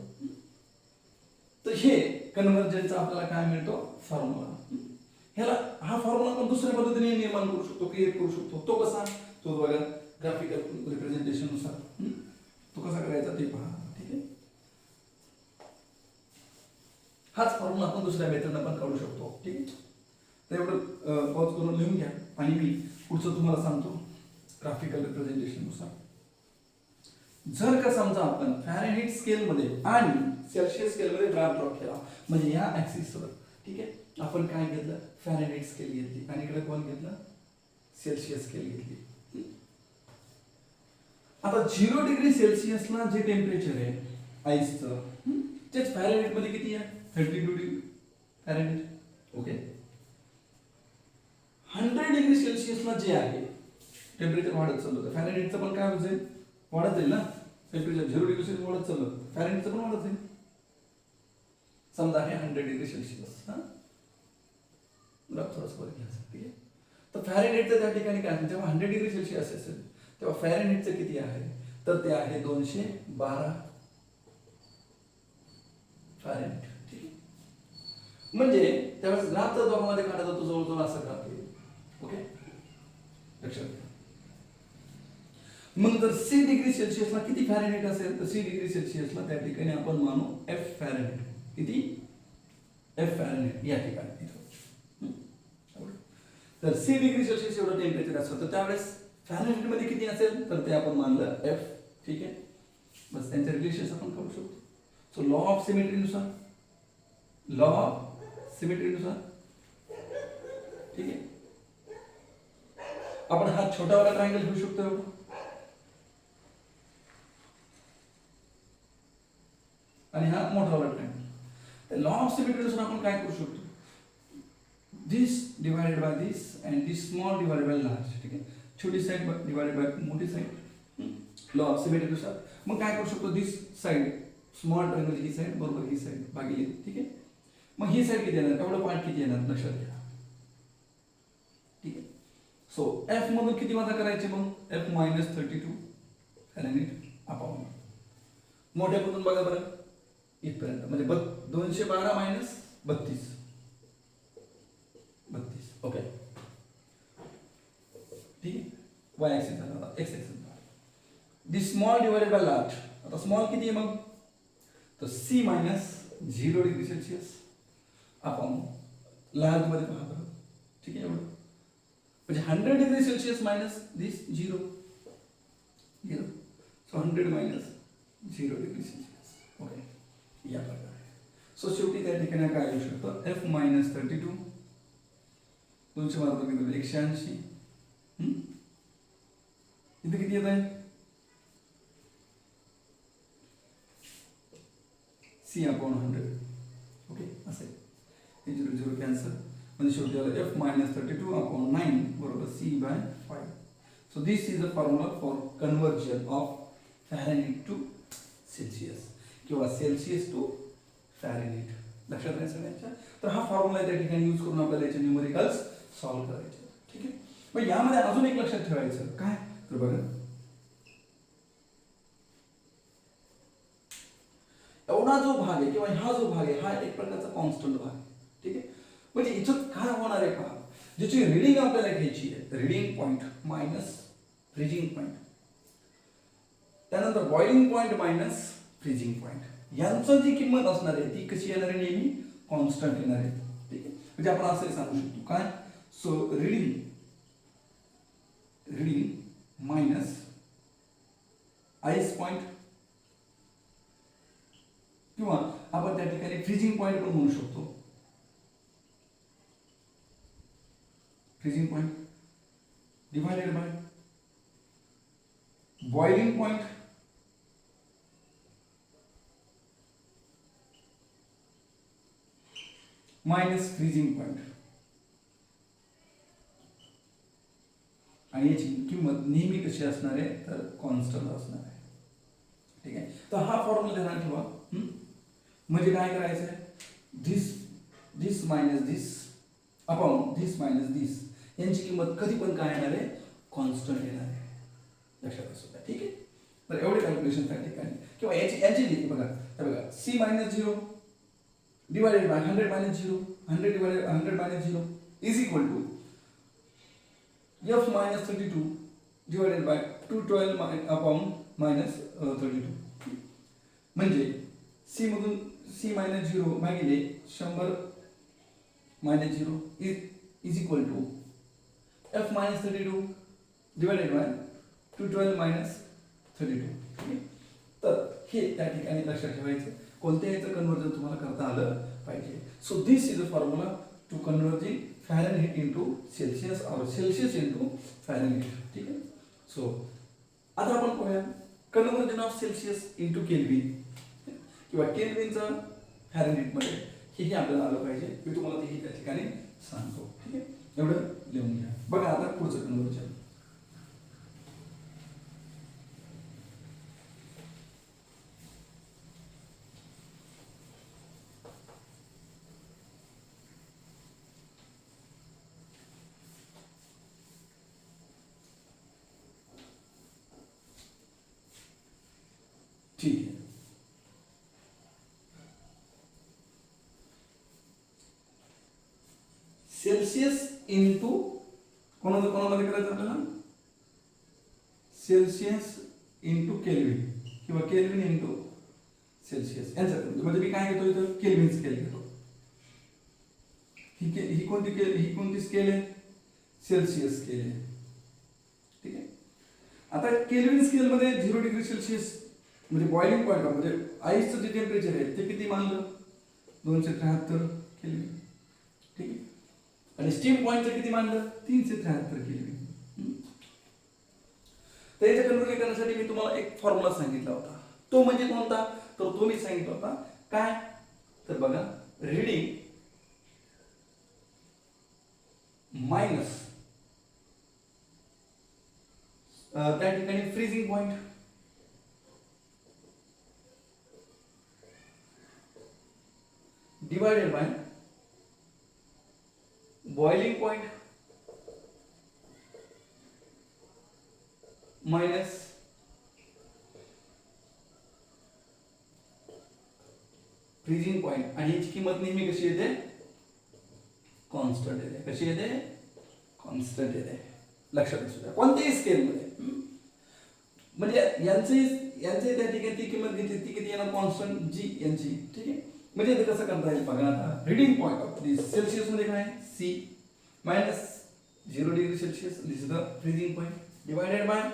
तर हे कन्वर्जनचा आपल्याला काय मिळतो, फॉर्म्युला. ह्याला हा फॉर्म्युला आपण दुसऱ्या पद्धतीने निर्माण करू शकतो, क्रिएट करू शकतो. तो कसा, तो बघा ग्राफिकल रिप्रेझेंटेशन नुसार तो कसा करायचा ते पहा. ठीक आहे. हाच फॉर्म्युला आपण दुसऱ्या मेथडने पण काढू शकतो. ठीक आहे. तर एवढं पॉज करून लिहून घ्या आणि मी पुढचं तुम्हाला सांगतो ग्राफिकल रिप्रेझेंटेशन नुसार. जर का समजा आपण फॅरेनहीट स्केल मध्ये आणि सेल्सिअस स्केल मध्ये ग्राफ ड्रॉ केला, म्हणजे या ऍक्सिसवर, ठीक आहे, आपण काय घेतलं, फॅरेनहीट स्केल घेतली आणि इकडे कोण घेतलं, सेल्सिअस स्केल घेतली. आता 0 डिग्री सेल्सिअसला जे टेम्परेचर आहे आईसचं तेच फॅरेनहीट मध्ये किती आहे, 32 डिग्री फॅरेनहीट. ओके. 100 डिग्री सेल्सिअसला जे आहे टेम्परेचर वाढत चाललं, फॅरेनहीटचं पण काय होत जाईल, वाढत जाईल ना. टेम्परेचर 0 डिग्री सेल्सिअस वाढत चाललं, फॅरेनहीटचं पण वाढत जाईल. समजा हे 100 डिग्री सेल्सिअस, हा थोडंसं वर घ्यायचं. ठीक आहे. तर फॅरेनहीटचं त्या ठिकाणी काय असेल, जेव्हा 100 डिग्री सेल्सिअस असेल तेव्हा फॅरेनहीटचं किती आहे, तर ते आहे 212 फॅरेनहीट. ठीक आहे. म्हणजे त्यावेळेस ग्राफ जर दोघांमध्ये काढायचा तो जवळजवळ असा ग्राफ येईल. ओके, लक्षात घ्या. मग जर 6 डिग्री सेल्सिअसला किती फॅरेनहीट असेल तर 6 डिग्री सेल्सिअसला त्या ठिकाणी आपण मानू F फॅरेनहीट. किती? F फॅरेनहीट या ठिकाणी तर 6 डिग्री सेल्सिअस एवढं टेम्परेचर असेल तर त्यावेळेस फॅरेनहीट मध्ये किती असेल तर ते आपण मानलं F. ठीक आहे, बस त्यांचे रिलेशन्स आपण करू शकतो. सो लॉ ऑफ सिमेट्रीनुसार ठीक आहे आपण हा छोटा वाला ट्रायंगल घेऊ शकतो एवढं. आणि हा मोठा वाला ट्रायंगल. लॉ ऑफ सिमेट्रीनुसार आपण काय करू शकतो? This divided by this and this small divided by large. ठीक आहे, छोटी साइड डिवाइडेड बाय मोठी साइड. लॉ ऑफ सिमेट्रीनुसार मग काय करू शकतो? दिस साइड स्मॉल ट्रायंगल ही साइड बरोबर ही साइड भागिले. ठीक आहे, मग ही साइड किती येणार? एवढं पार्ट किती येणार लक्षात घ्या. ठीक आहे, सो F मधून किती वजा करायचे? मग F -32 फॅरेनहीट अपॉन मोठ्याकडून बघा बरं इथपर्यंत म्हणजे 212 मायनस 32. ओके, ठीक आहे. y ऍक्सिस झाला, x ऍक्सिस झाला. दिस स्मॉल डिवाइडेड बाय लार्ज. आता स्मॉल किती आहे मग? तर C -0 degree Celsius upon large मध्ये पहा बरं. ठीक आहे, एवढं म्हणजे 100 डिग्री सेल्सिअस मायनस दिस 0. So 100 minus 0 degree Celsius. Okay, या प्रकारे. सो शेवटी त्या ठिकाणी काय येऊ शकतं? F -32 212 180. इथे किती येत आहे? C upon 100. ओके, असे 0 0 कॅन्सल म्हणजे शेवटी आलं F -32 अपॉन 9 बरोबर C/5. So this is a formula for conversion of Fahrenheit to Celsius किंवा सेल्सिअस टू फॅरेनहीट. लक्षात नाही सगळ्यांच्या. तर हा फॉर्म्युला त्या ठिकाणी यूज करून आपल्याला याचे न्यूमेरिकल्स सॉल्व्ह करायचे. ठीक आहे, मग यामध्ये अजून एक लक्षात ठेवायचं काय तर बघा एवढा जो भाग आहे किंवा हा जो भाग आहे हा एक प्रकारचा कॉन्स्टंट भाग आहे. ठीक आहे, म्हणजे इथं काय होणार आहे पहा. ज्याची रिडिंग आपल्याला घ्यायची आहे reading point minus freezing point त्यानंतर boiling point minus freezing point यांची जी किंमत असणार आहे ती कशी येणार आहे? नेहमी कॉन्स्टंट येणार आहे. ठीक आहे, म्हणजे आपण असं सांगू शकतो काय? So reading minus ice point किंवा आपण त्या ठिकाणी फ्रीजिंग पॉइंट पण म्हणू शकतो. Freezing point divided by boiling point minus freezing point. आणि याची किंमत नेहमी कशी असणार आहे तर कॉन्स्टंट असणार आहे. ठीक आहे, तर हा फॉर्म्युला ध्यानात ठेवा. म्हणजे काय करायचं आहे? दिस मायनस दिस अपॉन दिस मायनस दिस यांची किंमत कधी पण काय येणार आहे? कॉन्स्टंट येणार आहे. लक्षात असू द्या. ठीक आहे, तर एवढे कॅल्क्युलेशन त्या ठिकाणी किंवा याची जी बघा C -0 divided by 100 minus 0 100 divided 100 minus 0 is equal to F minus 32 divided by 212 upon minus 32. म्हणजे C मधून C minus 0 भागिले 100 minus 0 is equal to F minus 32 divided by 212 minus 32. तर हे त्या ठिकाणी लक्षात ठेवायचं. कोणत्याही कन्वर्जन तुम्हाला करता आलं पाहिजे. So this is a formula to converting Fahrenheit into Celsius और सेल्सिअस इनटू फॅरेनहीट. ठीक आहे, सो आता आपण पाहूया conversion of Celsius into Kelvin किंवा केल्विनचं फॅरेनहीट मध्ये हेही आपल्याला आलं पाहिजे. मी तुम्हाला तेही त्या ठिकाणी सांगतो. ठीक आहे, एवढं लिहून घ्या. बघा आता पुढचं कन्वर्जन. ठीक आहे. सेल्सिअस इंटू कोणामध्ये करायचं आपल्याला, सेल्सिअस इंटू केल्विन किंवा केल्विन इंटू सेल्सिअस यांचं, म्हणजे मी काय घेतो इथं केल्विन स्केल घेतो. ही कोणती स्केल आहे, सेल्सिअस स्केल आहे. ठीक आहे. आता केल्विन स्केल मध्ये 0 डिग्री सेल्सिअस म्हणजे बॉइलिंग पॉईंट म्हणजे आईसचं जे टेम्परेचर आहे ते किती मानलं, 273 केल्विन. ठीक आहे. आणि स्टीम पॉईंटचं किती मानलं, 373 केल्विन. तर याच्या कन्वर्जन करण्यासाठी मी तुम्हाला एक फॉर्म्युला सांगितला होता. तो म्हणजे कोणता, तर तो मी सांगितला होता काय, तर बघा रीडिंग मायनस त्या ठिकाणी freezing point divided by boiling point minus freezing point. आणि याची किंमत नेहमी कशी येते, कॉन्स्टंट येते. कशी येते, कॉन्स्टंट येते. लक्षात असू द्या कोणत्याही स्केलमध्ये. म्हणजे यांचे त्या ठिकाणी ती किंमत घेतली ती किती येणार, कॉन्स्टंट जी यांची. ठीक आहे. म्हणजे ते कसं करता येईल बघा. आता reading point of this Celsius मध्ये काय C minus 0 degree Celsius, this is the freezing point, divided by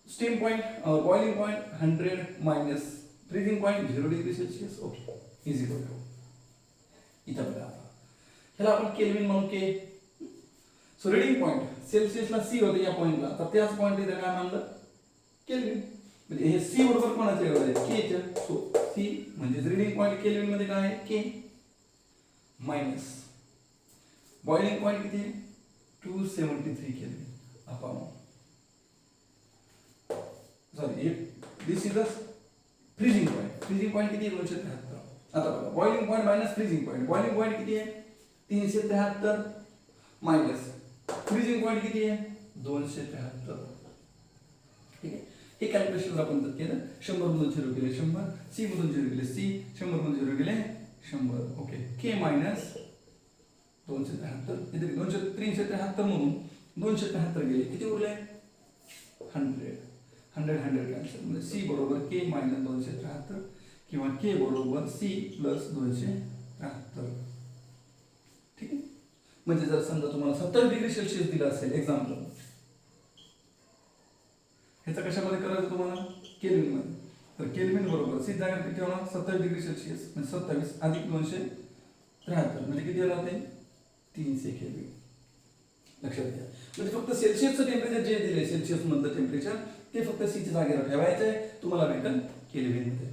steam point boiling point 100 minus freezing point 0 degree Celsius. Okay, is equal to इथं बघा आता ह्याला आपण केल्विन म्हणू के. सो रीडिंग पॉइंट सेल्सिअसला सी होते या पॉइंटला, तर त्याच पॉइंट इथे काय मानलं, केल्विन. म्हणजे हे सी बरोबर कोणाच्या एवढं आहे, के च्या. सो सी म्हणजे रीडिंग पॉइंट केल्विन मध्ये काय आहे, के मायनस बॉइलिंग पॉइंट किती आहे, 273 kelvin upon sorry this is the freezing point. Freezing point किती आहे, 273. आता बघा boiling point minus freezing point. Boiling point किती आहे, 373 मायनस फ्रीजिंग पॉइंट किती आहे, 273. ठीक आहे. हे कॅल्क्युलेशन आपण जर केलं, 100 मधून 0 केले 100, सी मधून 0 केले सी, 100 मधून 0 केले 100. ओके, के मायनस 273. इथे 373 मधून 273 गेले, किती उरले, 100. 100 कॅन्सल. म्हणजे सी बरोबर के मायनस 273 किंवा के बरोबर सी प्लस 273. ठीक आहे. म्हणजे जर समजा तुम्हाला 70 डिग्री सेल्सिअस दिलं असेल एक्झाम्पल, ह्याचा कशामध्ये करायचं तुम्हाला, केल्विन मध्ये. तर केल्विन बरोबर सी जागा किती होणार, 70 डिग्री सेल्सिअस म्हणजे 27 अधिक 273 म्हणजे किती आला होते, 300 केल्विन. लक्षात घ्या. म्हणजे फक्त सेल्सिअसचं टेम्परेचर जे दिले सेल्सिअस मधलं टेम्परेचर ते फक्त सीच्या जागेवर ठेवायचं आहे, तुम्हाला भेटेल केल्विन मध्ये.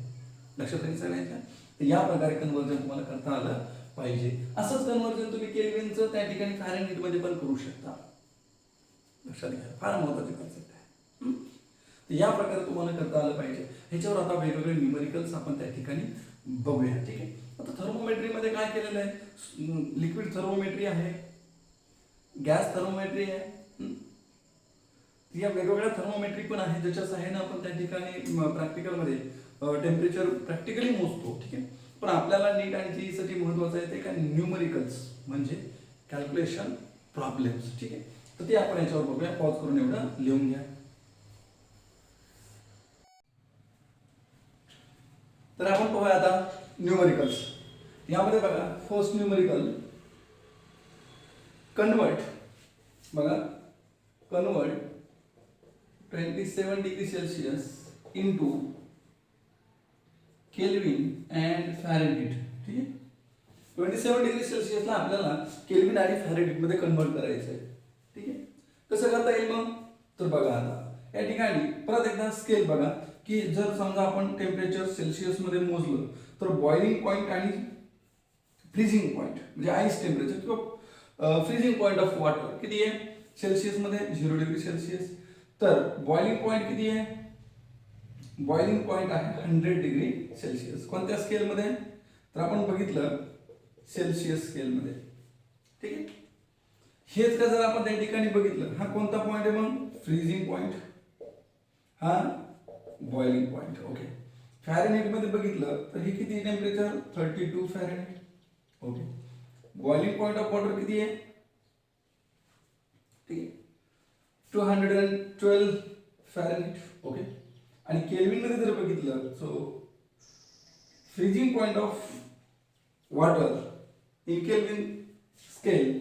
लक्षात घ्यायचं सगळ्यांच्या. तर या प्रकारे कन्वर्जन तुम्हाला करता आलं पाहिजे. असंच कन्वर्जन तुम्ही केल्विनचं त्या ठिकाणी फॅरेनहीट मध्ये पण करू शकता. लक्षात घ्या, फार महत्त्वाची कन्सेप्ट आहे. तर या प्रकारे तुम्हाला करता आलं पाहिजे. ह्याच्यावर आता वेगवेगळे न्यूमेरिकल्स आपण त्या ठिकाणी बघूया. ठीक आहे. आता थर्मोमेट्री मध्ये काय केलेलं आहे, लिक्विड थर्मोमेट्री आहे, गॅस थर्मोमेट्री आहे, या वेगवेगळ्या थर्मोमेट्री पण आहे ज्याच्या सहाय्याने आपण त्या ठिकाणी प्रॅक्टिकलमध्ये टेम्परेचर प्रॅक्टिकली मोजतो. ठीक आहे. पण आपल्याला नीट आणि जीईसाठी महत्त्वाचं आहे ते काय, न्यूमेरिकल्स म्हणजे कॅल्क्युलेशन प्रॉब्लेम्स. ठीक आहे. तर ते आपण याच्यावर बघूया. पॉज करून एवढं लिहून घ्या. तर आपण पाहूया आता न्यूमेरिकल्स. यामध्ये बघा फर्स्ट न्यूमेरिकल कन्वर्ट, बघा convert 27 degree Celsius into Kelvin and Fahrenheit. ठीक आहे. 27 डिग्री सेल्सिअसला आपल्याला केल्विन आणि फॅरेनहीट मध्ये कन्वर्ट करायचं आहे. ठीक आहे. कसं करता येईल मग, तर बघा आता या ठिकाणी परत एकदा स्केल बघा की जर समजा आपण टेम्परेचर सेल्सिअस मध्ये मोजलं तर बॉइलिंग पॉइंट आणि फ्रीजिंग पॉइंट म्हणजे आईस टेम्परेचर किंवा फ्रीजिंग पॉइंट ऑफ वॉटर किती आहे सेल्सिअस मध्ये, 0 डिग्री सेल्सिअस. तर बॉइलिंग पॉइंट किती आहे, बॉइलिंग पॉइंट आहे 100 डिग्री सेल्सिअस. कोणत्या स्केलमध्ये, तर आपण बघितलं सेल्सिअस स्केलमध्ये. ठीक आहे. हेच का जर आपण त्या ठिकाणी बघितलं, हा कोणता पॉइंट आहे मग, फ्रीजिंग पॉइंट, हा बॉइलिंग पॉईंट. ओके. फॅरेनहीट मध्ये बघितलं तर हे किती temperature 32 Fahrenheit. Okay. Boiling point of water किती आहे? ठीक आहे 212 फॅरेनहीट. ओके. आणि केल्विन मध्ये जर बघितलं so freezing point of water in Kelvin scale.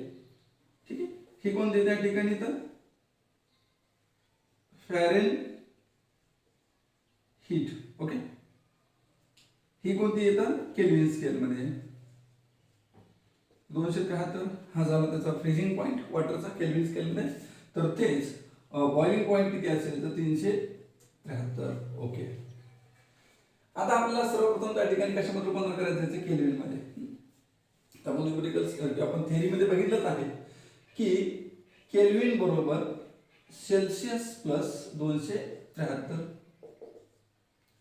ठीक आहे. ही कोणती त्या ठिकाणी तर फॅरेनहीट. ओके. ही कोणती येतं केल्विन स्केल मध्ये 273 हा झाला त्याचा फ्रीजिंग पॉईंट वॉटरचा केल्विन स्केल मध्ये. तर तेच बॉइलिंग पॉईंट किती असेल तर 373. ओके. आता आपल्याला सर्वप्रथम त्या ठिकाणी कशामध्ये रूपांतर करायचं आहे केल्विन मध्ये. थर्मोन्यूमेरिकल आपण थेअरी मध्ये बघितलंच आहे की केल्विन बरोबर सेल्सिअस प्लस 273.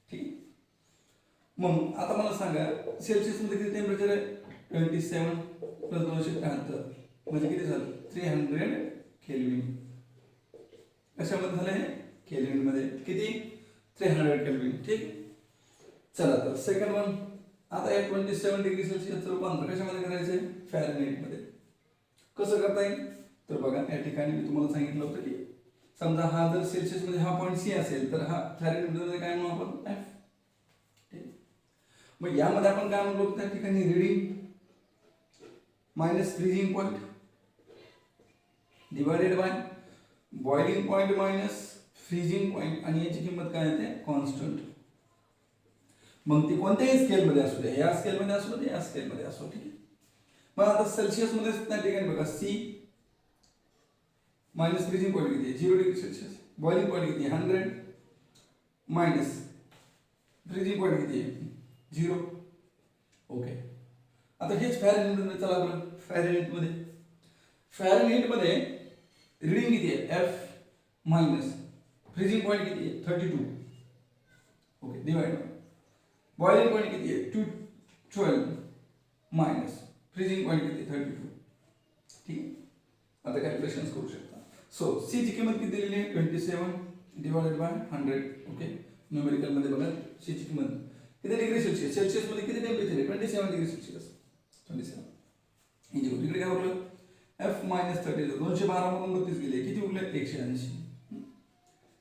ठीक. मग आता मला सांगा सेल्सिअस मध्ये किती टेम्परेचर आहे 27 प्लस 273 म्हणजे किती झालं 300 केल्विन. कशामध्ये झालं हे केल्विन मध्ये किती 300 केल्विन. ठीक. चला तर सेकंड वन. आता या 27 डिग्री सेल्सिअसचं रूपांतर कशामध्ये करायचंय फॅरेनहीट मध्ये. कसं करता येईल तर बघा या ठिकाणी मी तुम्हाला सांगितलं होतं की समजा हा जर सेल्सिअस मध्ये हा पॉईंट सी असेल तर हा फॅरेनहीट मध्ये काय म्हणू आपण एफ. मग यामध्ये आपण काय म्हणलो त्या ठिकाणी reading minus freezing point divided by boiling point minus freezing point आणि याची किंमत काय येते कॉन्स्टंट. मग ती कोणत्याही स्केल मध्ये असू दे या स्केल मध्ये असू दे या स्केल मध्ये असू. ठीक आहे. मग आता सेल्सिअस मध्ये त्या ठिकाणी बघा सी मायनस फ्रीजिंग पॉईंट किती आहे 0 डिग्री सेल्सिअस. बॉइलिंग पॉईंट किती 100 मायनस फ्रीजिंग पॉईंट किती आहे 0. ओके. आता हेच फॅरेनहीट मध्ये. चला बरं फॅरेनहीट मध्ये रीडिंग किती आहे एफ मायनस फ्रीजिंग पॉईंट किती आहे 32. ओके. डिवाइड बॉइलिंग पॉईंट किती आहे 212 मायनस फ्रीजिंग पॉईंट किती आहे 32. ठीक. आता कॅल्क्युलेशन्स करू शकता. सो सी ची किंमत किती दिलेली आहे 27 डिवाइडेड बाय 100. ओके. न्यूमेरिकल मध्ये बघा सी ची किंमत किती डिग्री सेल्सिअस. सेल्सिअस मध्ये किती टेम्परेचर आहे 27 डिग्री सेल्सिअस. 27 इकडे काय उरलं एफ मायनस 30 212 मधून 32 गेले किती उरले 180.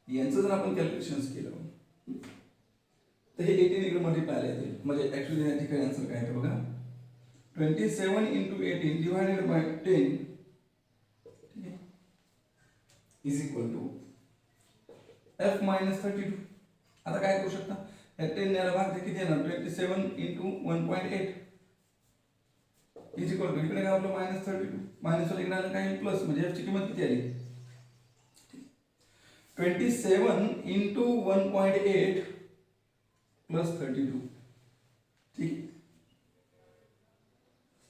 यांचं जर आपण कॅल्क्युलेशन्स केलं तर हे 18 इकडे मल्टिप्लाय येते. म्हणजे ऍक्च्युअली या ठिकाणी आन्सर काय आहे बघा 27 into 18 divided by 10 is equal to F minus 32. आता काय करू शकता या 10 ने भाग किती येणार 27 इंटू 1.8 इज इक्वल टू इकडे काय आपलं मायनस 32 मायनस वाला इकडे आलं काय प्लस म्हणजे एफ ची किंमत किती आली 27 इंटू 1.8 प्लस 32. ठीक.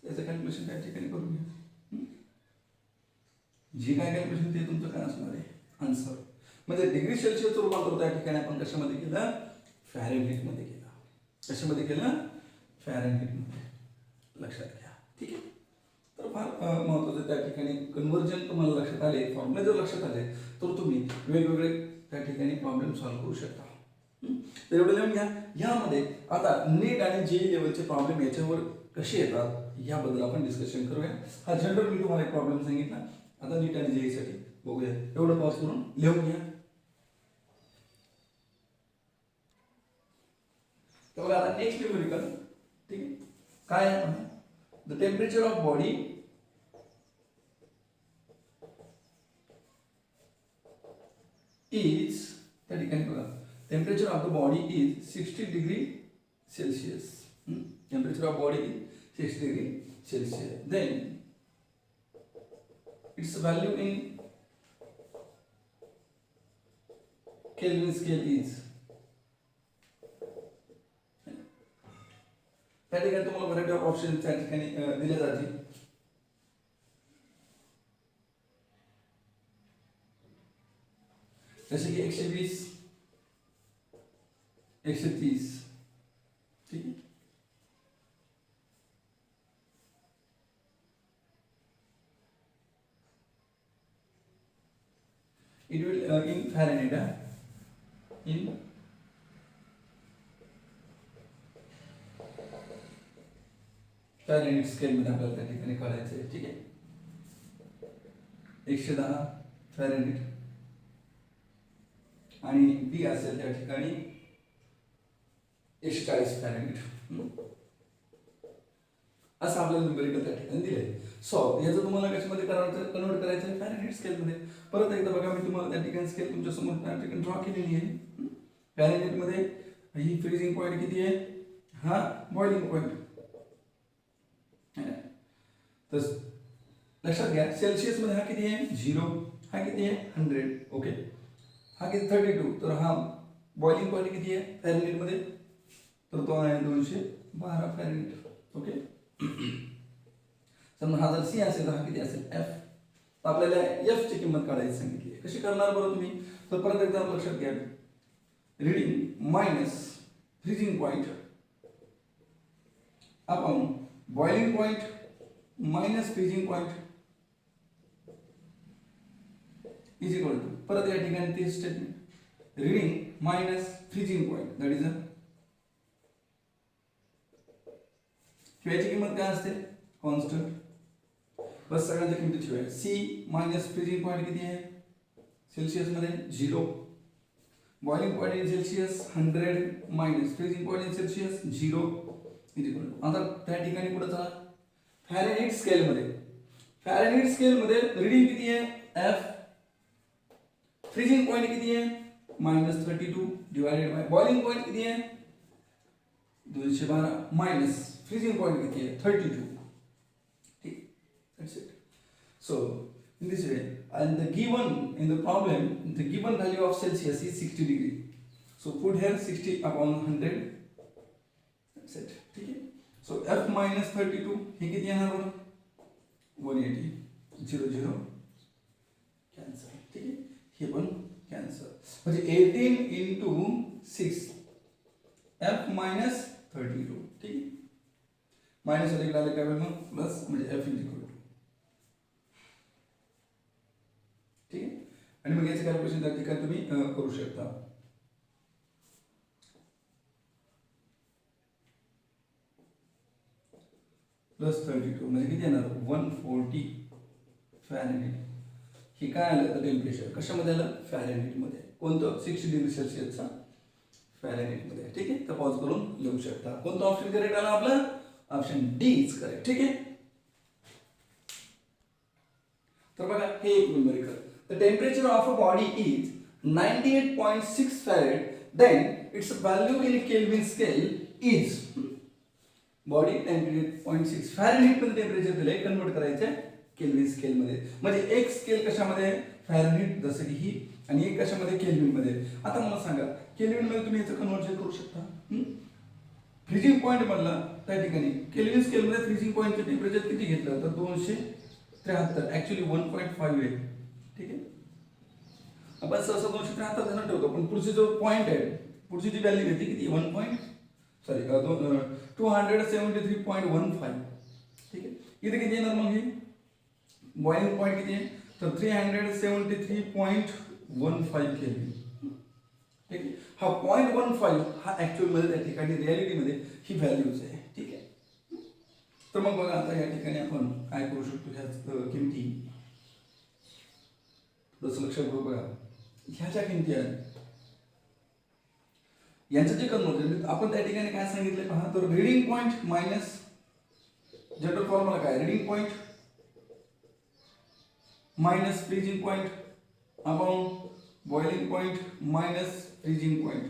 त्याचं कॅल्क्युलेशन त्या ठिकाणी करून घ्या. जे काय कॅल्क्युलेशन ते तुमचं काय असणार आहे आन्सर. म्हणजे डिग्री सेल्सिअसचं रूपांतर त्या ठिकाणी आपण कशामध्ये केलं फॅरेनहीट मध्ये केलं. कशामध्ये केलं फॅरेनहीट मध्ये. लक्षात घ्या. ठीक आहे. तर फार महत्त्वाचं त्या ठिकाणी कन्व्हर्जन तुम्हाला लक्षात आले फॉर्म्युले जर लक्षात आले तर तुम्ही वेगवेगळे त्या ठिकाणी प्रॉब्लेम सॉल्व्ह करू शकता. तर एवढं लिहून घ्या. यामध्ये आता नीट आणि जेई लेवलचे प्रॉब्लेम याच्यावर कसे येतात याबद्दल आपण डिस्कशन करूया. हा जनरल मी तुम्हाला एक प्रॉब्लेम सांगितला. आता नीट आणि जेई साठी बघूया. एवढं पॉज करून लिहून घ्या. तर बघा आता नेक्स्ट न्यूमेरिकल. ठीक आहे. काय आहे the temperature of body is त्या ठिकाणी बघा temperature of the body is 60 degree Celsius. Temperature of body is 60 degree Celsius. Then its value in Kelvin scale is. त्या ठिकाणी तुम्हाला व्हरायटी ऑफ ऑप्शन त्या ठिकाणी दिले जातील. जसे की 120 130. ठीक आहे. It will in Fahrenheit in Fahrenheit स्केलमध्ये आपल्याला त्या ठिकाणी काढायचं आहे. ठीक आहे, 110 फॅरेनहीट आणि बी असेल त्या ठिकाणी 140 फॅरेनहीट. असं आपल्याला न्यूमेरिकल त्या ठिकाणी दिलंय. सो याचं तुम्हाला कशामध्ये करायचं, कन्वर्ट करायचं आहे फॅरेनहीट स्केलमध्ये. परत एकदा बघा, मी तुम्हाला त्या ठिकाणी स्केल तुमच्या समोर त्या ठिकाणी ड्रॉ केलेली आहे. फॅरेनहीट मध्ये ही फ्रीजिंग पॉईंट किती आहे, हा बॉइलिंग पॉईंट. तर लक्षात घ्या, सेल्सिअस मध्ये हा किती आहे 0, हा किती आहे 100. ओके, हा किती 32. तर हा बॉइलिंग पॉईंट किती आहे फॅरेनहीट मध्ये, तर तो आहे 212 फॅरेनहीट. ओके, समजा हा जर सी असेल तर हा किती असेल एफ. तर आपल्याला एफ ची किंमत काढायची सांगितली आहे. कशी करणार बरं तुम्ही, तर परत एकदा लक्षात घ्या, reading minus freezing point upon boiling point minus freezing point is equal to, परत या ठिकाणी ते statement, reading minus freezing point that is a, याची किंमत काय असते कॉन्स्टंट, बस सगळ्यांच्या किमती ठेवाय. सी मायनस फ्रीजिंग पॉइंट किती आहे सेल्सिअस मध्ये 0, boiling point in Celsius 100 minus freezing point in Celsius 0 is equal to. आता त्या ठिकाणी कुठे चला फॅरेनहीट स्केल मध्ये, फॅरेनहीट स्केल मध्ये रीडिंग किती आहे एफ, फ्रीजिंग पॉइंट किती आहे -32 डिवाइडेड बाय बॉइलिंग पॉइंट किती आहे 212 मायनस फ्रीजिंग पॉइंट किती आहे 32. ठीक, that's it. So in this way, and the given in the problem, the given value of Celsius is 60 degree. So put here 60 upon 100. That's it. ठीक है. So F minus 32 हे किती येणार बरं 180 0 0 कॅन्सल. ठीक आहे, हे पण कॅन्सल. म्हणजे 18 into 6 F minus 32. ठीक आहे, मायनस मध्ये काय काय मग प्लस, म्हणजे F इज इक्वल टू. ठीक आहे, आणि मग याचे कॅल्क्युलेशन त्या ठिकाणी तुम्ही करू शकता. प्लस 32 म्हणजे किती येणार 140 फॅरेनहीट. हे काय आलं तर टेम्परेचर कशामध्ये आलं फॅरेनहीट मध्ये, कोणतं 60 डिग्री सेल्सिअसचा फॅरेनहीट मध्ये. ठीक आहे, तर पॉज करून लिहू शकता. कोणतं ऑप्शन करेक्ट आला आपलं, ऑप्शन डी इज करेक्ट. ठीक आहे, तर बघा हे एक numerical, the temperature of a body is 98.6 Fahrenheit, then its value in Kelvin scale is, body 98.6 Fahrenheit मध्ये टेम्परेचर दिले, कन्वर्ट करायचे केल्विन स्केल मध्ये. म्हणजे एक स्केल कशामध्ये फॅरेनहीट जसं की ही, आणि एक कशामध्ये केल्विन मध्ये. आता मला सांगा केल्विन मध्ये तुम्ही याचं कन्वर्जन करू शकता. फ्रीजिंग पॉइंट मधला त्या ठिकाणी केल्विन स्केल मध्ये फ्रीजिंग पॉइंटचं टेम्परेचर किती घेतलं तर 273, ऍक्च्युअली 1.5 आहे. ठीक आहे, आपण सहसा 273 जण ठेवतो, पण पुढची जो पॉइंट आहे, पुढची जी व्हॅल्यू आहे ती किती 273.15. ठीक आहे, इथे किती येणार मग ही बॉइलिंग पॉइंट किती आहे तर 373.15 केल्विन. ठीक आहे, हा 0.15 हा ऍक्च्युअल मध्ये त्या ठिकाणी रियालिटी मध्ये ही व्हॅल्यूज आहे. ठीक आहे, तर मग बघा आता या ठिकाणी आपण काय करू शकतो, ह्या किमती थोडंसं लक्षात घेऊ. बघा ह्या ज्या किमती आहेत यांचं जे कन्वर्जन आपण त्या ठिकाणी काय सांगितलंय पहा, तर reading point minus general formula काय, reading point minus freezing point upon boiling point minus freezing point,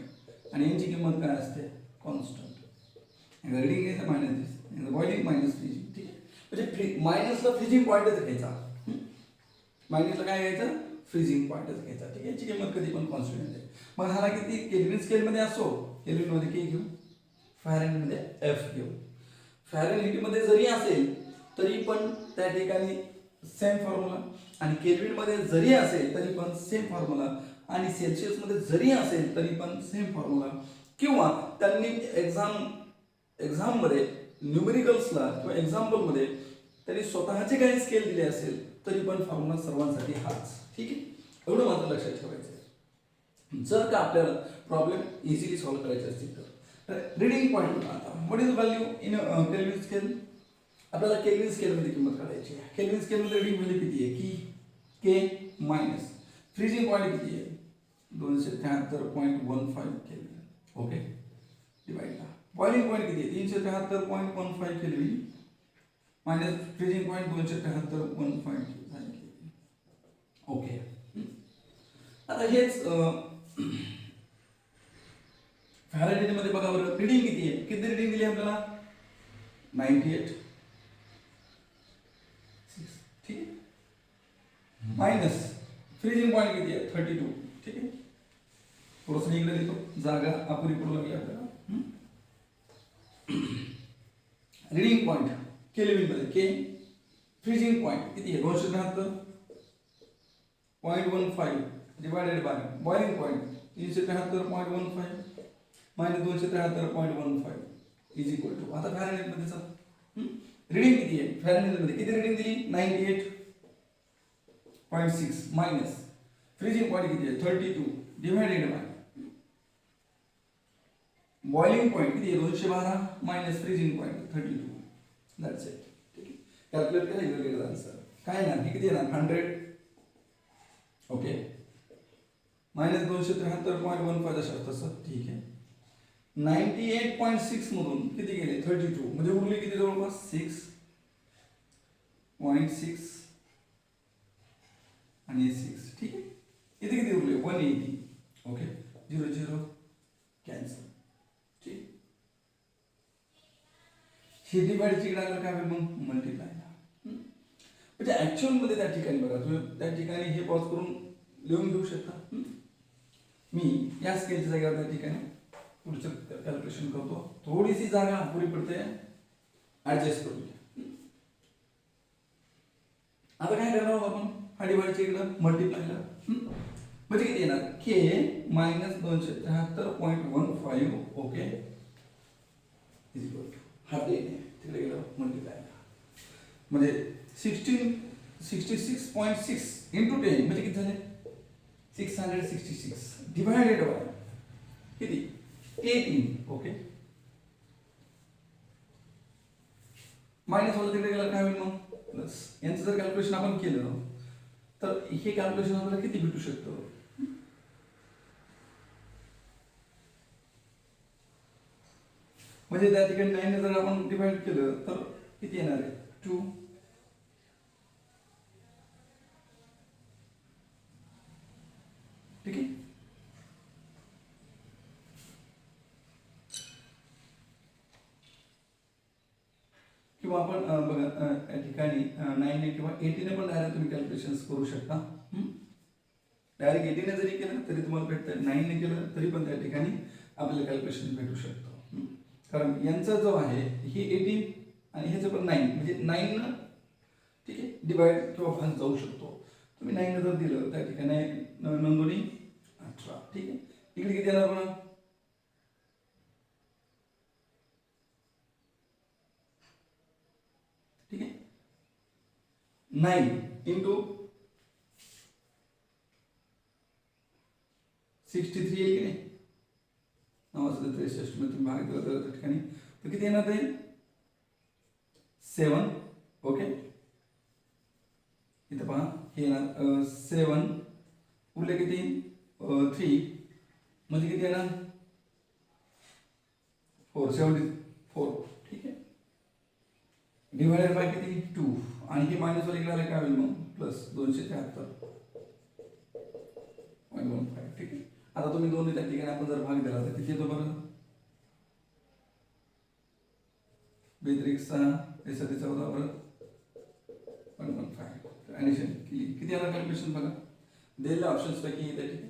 आणि यांची किंमत काय असते कॉन्स्टंट. रीडिंग घ्यायचं minus this, boiling minus freezing. ठीक आहे, म्हणजे मायनसला फ्रीजिंग पॉइंटच घ्यायचा, मायनसला काय घ्यायचं फ्रीजिंग पॉइंटच घ्यायचा. ठीक आहे, याची किंमत कधी पण कॉन्स्टंट आहे. मग ह्याला किती केल्विन स्केल मध्ये असो, केल्विन मध्ये के घेऊ, फॅरेनहीट मध्ये एफ घेऊ. फॅरेनहीट मध्ये जरी असेल तरी पण त्या ठिकाणी सेम फॉर्म्युला, आणि केल्विन मध्ये जरी असेल तरी पण सेम फॉर्म्युला, आणि सेल्सिअस मध्ये जरी असेल तरी पण सेम फॉर्म्युला. किंवा त्यांनी एक्झाम मध्ये न्यूमेरिकल्सला किंवा एक्झाम्पल मध्ये त्यांनी स्वतःचे काही स्केल दिले असेल तरी पण फॉर्म्युला सर्वांसाठी हाच. ठीक आहे, एवढं मात्र लक्षात ठेवायचं आहे. जर का आपल्याला प्रॉब्लेम इझिली सॉल्व्ह करायचे असतील तर रीडिंग पॉइंट आता what is value in Kelvin scale, आपल्याला केल्विन स्केलमध्ये किंमत काढायची आहे. केल्विन स्केलमध्ये रीडिंग व्हॅल्यू किती आहे की के मायनस फ्रीजिंग पॉईंट किती आहे 273.15 kelvin. Okay divide boiling point किती आहे 373.15 kelvin minus freezing point 273.15 kelvin. Okay आता हेच फॅरेडे मध्ये बघा बरं रीडिंग किती आहे. किती रीडिंग दिली आपल्याला 98 ठीक आहे मायनस फ्रीजिंग पॉईंट किती आहे 32 ठीक आहे. थोडंसं इकडे देतो जागा अपुरी पडू लागली आपल्याला. रीडिंग पॉईंट केल्विन मध्ये के फ्रीजिंग पॉईंट किती आहे 273.15 divided by boiling point 373.15 minus 273.15 is equal to आता फॅरेनहाइट मध्ये चला रीडिंग किती आहे फॅरेनहाइट मध्ये किती रीडिंग दिली 98.6 मायनस फ्रीजिंग पॉईंट किती आहे 32 डिवाइडेड बाय बॉइलिंग पॉईंट किती आहे 212 minus freezing point 32 that's it. ठीक आहे कॅल्क्युलेट करा यू विल गेट आन्सर. काय ना हे किती येणार 100 ओके मायनस 273.15 तसं ठीक आहे 98.6 मधून किती गेले 32 म्हणजे उरले किती जवळपास 6.6 आणि 6 ठीक आहे इथे किती उरले 180 ओके 0 0 कॅन्सल ठीक. हे डिवाइडची इकडे आलं काय मग मल्टिप्लाय म्हणजे ऍक्च्युअल मध्ये त्या ठिकाणी बघा तुम्ही त्या ठिकाणी हे पॉज करून लिहून घेऊ शकता. मी या स्केलच्या जागेवर त्या ठिकाणी पुढचं कॅल्क्युलेशन करतो थोडीशी जागा पुरी पडते ऍडजस्ट करूया. आता काय करणार आहोत आपण हा डिवाइडच्या इकडं मल्टिप्लायला म्हणजे किती येणार K minus 273.15 okay is equal to हा तिकडे गेलो मल्टिप्लाय म्हणजे 66.6 इंटू 10 म्हणजे किती झाले 666 डिवायडेड बाय किती 18 ओके मायनस वाला तिकडे गेला काय होईल मग प्लस यांचं जर कॅल्क्युलेशन आपण केलं तर हे कॅल्क्युलेशन आपल्याला किती भेटू शकतं म्हणजे त्या ठिकाणी 9 जर आपण डिवाइड केलं तर किती येणार आहे 2 ठीक आहे किंवा आपण बघा या ठिकाणी 9 किंवा 18 पण डायरेक्ट तुम्ही कॅल्क्युलेशन्स करू शकता. डायरेक्ट 18 जरी केलं तरी तुम्हाला भेटतं 9 केलं तरी पण त्या ठिकाणी आपल्याला कॅल्क्युलेशन भेटू शकतं कारण यांचा जो आहे हे 18 आणि ह्याचं पण 9 म्हणजे 9 ठीक आहे डिवाइड किंवा भाग जाऊ शकतो. तुम्ही 9 जर दिलं त्या ठिकाणी 9 18 ठीक आहे इकडे किती येणार बघा ठीक आहे 9 इंटू 63 येईल की नाही 963 मध्ये तुम्ही भाग दिला तर त्या ठिकाणी तर किती येणार ते 7 ओके इथं पहा हे येणार 7 उरले किती 3 म्हणजे किती येणार 474 ठीक आहे डिवाइडेड बाय किती 2 आणि हे मायनस वाले इकडे आले काय होईल मग प्लस 273.15 ठीक आहे. आता तुम्ही दोन्ही त्या ठिकाणी आपण जर भाग दिला तर किती येतो बरं 2 3 14 बरं 115 ॲडिशन केली किती येणार कॅल्क्युलेशन बघा दिलेल्या ऑप्शन्स पैकी येते ठीक आहे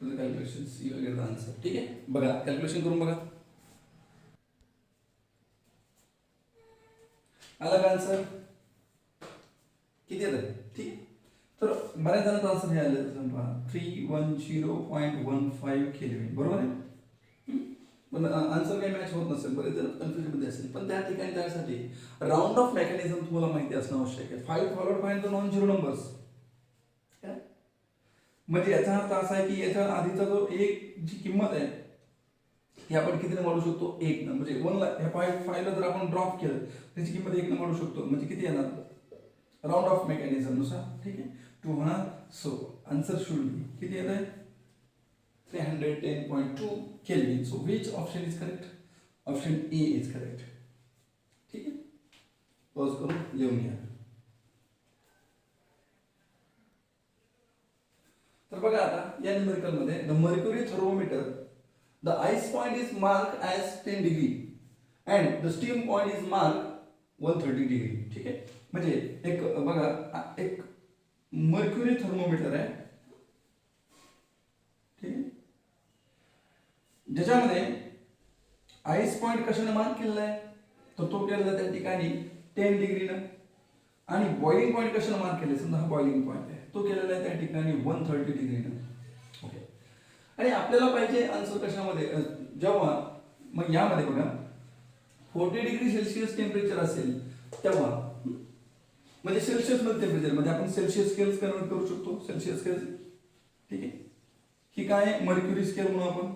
तुझं calculations you will get the answer ठीक आहे. बघा कॅल्क्युलेशन करून बघा आला का आन्सर किती येतं ठीक आहे. तर बऱ्याच जणांचं आन्सर हे आलं पहा 310.15 केल्विन बरोबर आहे पण आन्सर काही मॅच होत नसेल बरेच जण कन्फ्युजनमध्ये असेल पण त्या ठिकाणी त्यासाठी राऊंड ऑफ मेकॅनिझम तुम्हाला माहिती असणं आवश्यक आहे 5 followed by the non zero numbers म्हणजे याचा अर्थ असा आहे की याच्या आधीचा जो एक जी किंमत आहे हे आपण कितीने वाढवू शकतो? 1 न. म्हणजे 1 ला ह्या 5 ला जर आपण ड्रॉप केलं त्याची किंमत 1 न वाढवू शकतो. म्हणजे किती येणार? राउंड ऑफ मेकॅनिझम नुसार, ठीक आहे, 2 होणार. सो आन्सर शुड बी किती येत आहे? 310.2 kelvin. So which option is correct? Option A is correct. ठीक आहे, पॉज करून लिहून घ्या. तर बघा आता या न्यूमेरिकल मध्ये the mercury thermometer, the ice point is mark as 10 degree and the steam point is mark 130 degree. ठीक आहे, म्हणजे एक बघा एक मर्क्युरी थर्मोमीटर आहे, ठीक आहे, ज्याच्यामध्ये आइस पॉइंट कशाने मार्क केलेला आहे? तर तो केलेला त्या ठिकाणी 10 डिग्रीनं. आणि बॉइलिंग पॉइंट कशाने मार्क केले? समजा हा बॉइलिंग पॉइंट आहे, तो केलेला आहे त्या ठिकाणी 130 डिग्रीनं. ओके, आणि आपल्याला पाहिजे आन्सर कशामध्ये? जेव्हा मग यामध्ये बघा 40 डिग्री सेल्सिअस टेम्परेचर असेल तेव्हा, म्हणजे सेल्सिअस मध्ये टेम्परेचर मध्ये आपण सेल्सिअस स्केल कन्वर्ट करू शकतो, सेल्सिअस स्केल. ठीक आहे, ही काय मर्क्युरी स्केल म्हणून आपण,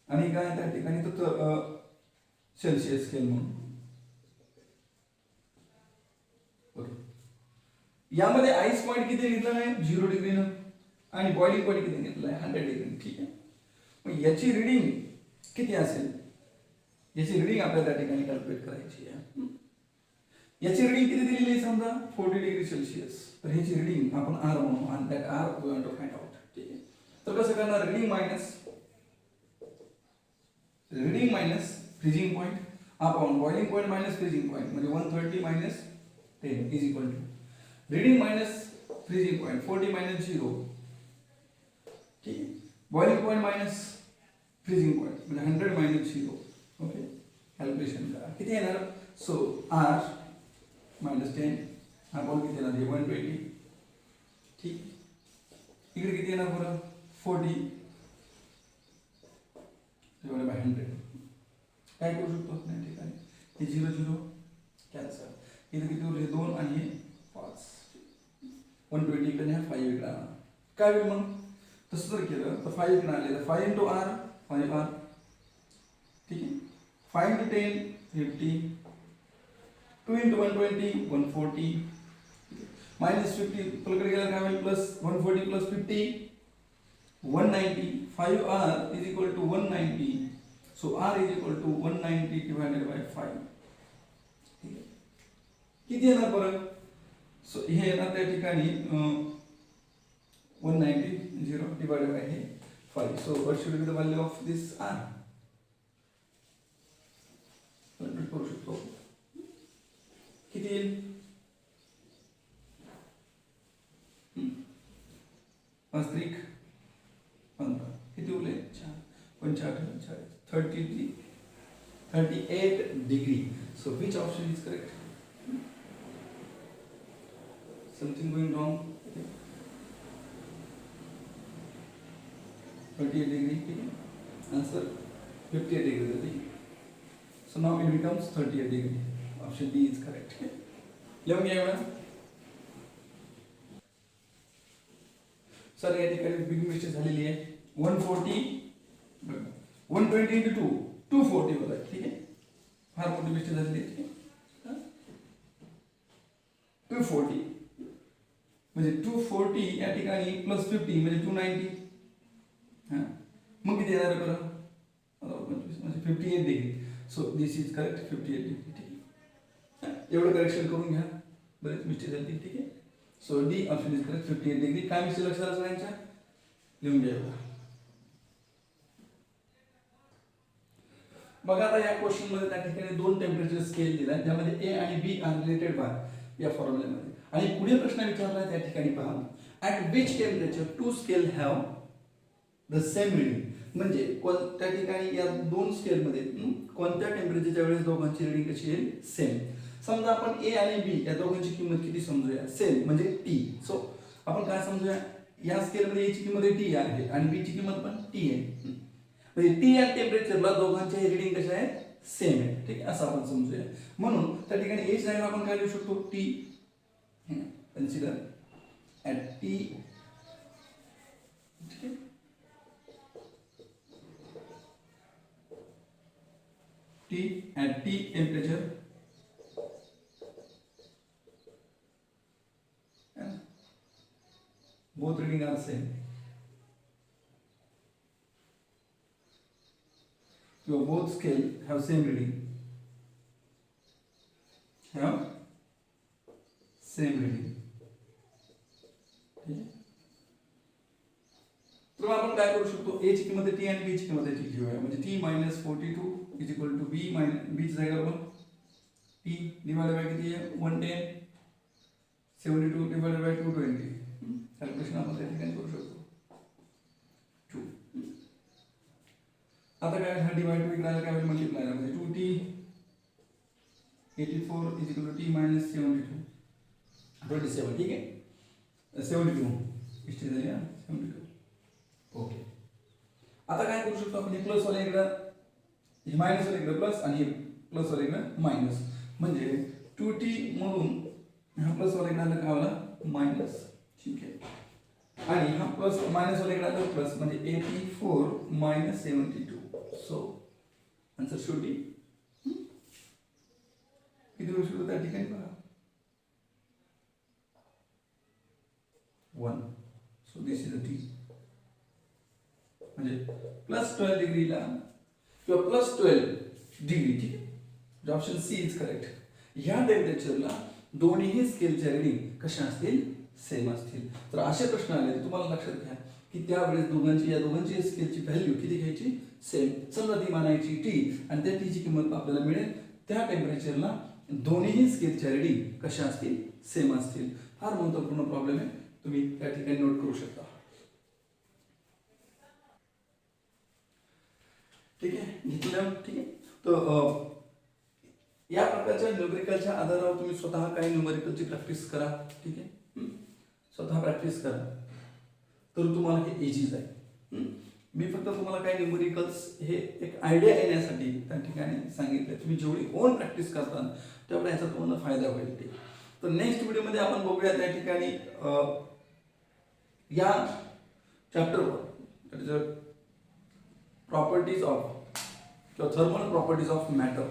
आणि काय त्या ठिकाणी तर सेल्सिअस स्केल म्हणून. यामध्ये आइस पॉइंट किती घेतला आहे? 0 डिग्रीनं. आणि बॉइलिंग पॉइंट किती घेतला आहे? 100 डिग्री. ठीक आहे, मग याची रिडिंग किती असेल? याची रिडिंग आपल्याला त्या ठिकाणी कॅल्क्युलेट करायची आहे. याची रिडिंग किती दिलेली आहे? समजा 40 डिग्री सेल्सिअस. तर ह्याची रिडिंग आपण आर म्हणू, आणि that R we want to find out. ठीक आहे, तर कसं करणार? Reading minus freezing point upon boiling point minus freezing point, म्हणजे 130 minus 10 is equal to reading minus freezing point 40 minus 0. ठीक आहे, boiling point minus freezing point म्हणजे 100 मायनस 0. ओके, कॅल्क्युलेशन करा किती येणार? सो आर मायनस 10 हा बॉल किती येणार? 120. ठीक, इकडे किती येणार बरं? 40 डिवाइडेड बाय 100. काय करू शकतो आपण या ठिकाणी? हे 0 0 कॅन्सल. इथे किती उरले? 2 आणि हे 5. 120 इकडे हा 5 इकडे आणा. काय होईल मग? तसं जर केलं तर 5 इकडे आणले तर 5 इंटू आर 5R. ठीक आहे, 5 इंटू 10 50, 2 इंटू 120 140, मायनस 50 पलीकडे गेला काय होईल? Plus 140 plus 50 190. 5R is equal to 190. So R is equal to 190 divided by 5. ठीक आहे, किती येणार बरं? सो हे येणार त्या ठिकाणी 190 0 डिवाइडेड बाय हे 5. So what should be the value of this R? Calculate करू शकतो. किती येईल? 5 3 15. किती उरले? 4 45 33 38 degree. So which option is correct? Something going wrong. 38 degree. ठीक है, answer 58 degree. So now it becomes 38 degree. Option D is correct. लिहून घ्या एवढं. सर या ठिकाणी बिग मिस्टेक झालेली आहे. 140 120 into 2 240 होत आहे. ठीक आहे, फार मोठी मिस्टेक झालेली आहे. 240 म्हणजे 240 या ठिकाणी प्लस 50 म्हणजे 290. हां, मग किती येणार आहे बरं? 25 म्हणजे 58 degree. So this is correct 58 degree. ठीक आहे, एवढं करेक्शन करून घ्या, बरेच मिस्टेक झाली. ठीक आहे, so D option is correct 58 degree. काय मिस्टेक लक्षात आलं सगळ्यांच्या? लिहून घ्या. बघा आता या क्वेश्चन मध्ये त्या ठिकाणी 2 टेम्परेचर स्केल दिला आहे, ज्यामध्ये ए आणि बी आर रिलेटेड बाय या फॉर्म्युल्यामध्ये. आणि पुढे प्रश्न विचारला त्या ठिकाणी पहा, at which temperature 2 scale have the same reading. म्हणजे त्या ठिकाणी या 2 स्केल मध्ये कोणत्या टेम्परेचरच्या वेळेस दोघांची रिडिंग कशी येईल? सेम. समजा आपण ए आणि बी या दोघांची किंमत किती समजूया? सेम म्हणजे टी. सो आपण काय समजूया? या स्केल मध्ये ए ची किंमत टी आहे आणि बी ची किंमत पण टी आहे. म्हणजे टी या टेम्परेचरला दोघांच्या रिडिंग कशा आहेत? सेम आहे. ठीक आहे, असं आपण समजूया. म्हणून त्या ठिकाणी ए जागेवर आपण काय लिहू शकतो? टी. Consider at T. ठीक आहे, T at T temperature, and both reading are same. Your both scale have same reading. Have same reading. ठीक आहे. तर मग आपण काय करू शकतो, a ची किंमत t आणि b ची किंमत t घेऊया. म्हणजे t - 42 is equal to b b ची जागेवर आपण t डिवाइडेड बाय किती आहे 110, 72 डिवाइडेड बाय 220. कॅल्क्युलेशन आपण त्या ठिकाणी करू शकतो 2. आता काय हा डिवाइड इकडे आला काय होईल मल्टिप्लाय म्हणजे 2t 84 is equal to t - 72 27. ठीक आहे 72 इष्ट झाली ना 72. ओके. आता काय करू शकतो आपण, प्लस वाला इकडे मायनस वाला इकडे प्लस आणि प्लस वाला इकडे मायनस, म्हणजे 2t मधून हा प्लस वाला इकडे आला काय वाला मायनस. ठीक आहे. आणि हा प्लस मायनस वाला इकडे आला प्लस, म्हणजे 84 - 72. सो आन्सर शुड बी किती होऊ शकतो त्या ठिकाणी बघा 1. So this is a T. म्हणजे +12 डिग्रीला किंवा +12 डिग्री. ठीक आहे. Option C is correct. ह्या टेम्परेचरला दोन्ही स्केलच्या रीडिंग कशा असतील सेम असतील. तर असे प्रश्न आले तर तुम्हाला लक्षात घ्या की त्यावेळेस या दोघांची स्केलची व्हॅल्यू किती घ्यायची सेम. समजा ती मानायची टी आणि त्या टीची किंमत आपल्याला मिळेल. त्या टेम्परेचरला दोन्ही स्केलच्या रीडिंग कशा असतील सेम असतील. फार महत्त्वपूर्ण प्रॉब्लेम आहे, तुम्ही त्या ठिकाणी नोट करू शकता. ठीक आहे घेतलं. ठीक आहे. तर या प्रकारच्या न्यूमेरिकलच्या आधारावर तुम्ही स्वतः काही न्यूमेरिकलची प्रॅक्टिस करा. ठीक आहे. स्वतः प्रॅक्टिस करा तर तुम्हाला हे इझी जाईल. मी फक्त तुम्हाला काही न्यूमेरिकल्स हे एक आयडिया येण्यासाठी त्या ठिकाणी सांगितले. तुम्ही जेवढी ओन प्रॅक्टिस करता तेवढा याचा तुम्हाला फायदा होईल. ठीक. तर नेक्स्ट व्हिडिओमध्ये आपण बघूया त्या ठिकाणी या चॅप्टरवर प्रॉपर्टीज ऑफ किंवा थर्मल प्रॉपर्टीज ऑफ मॅटर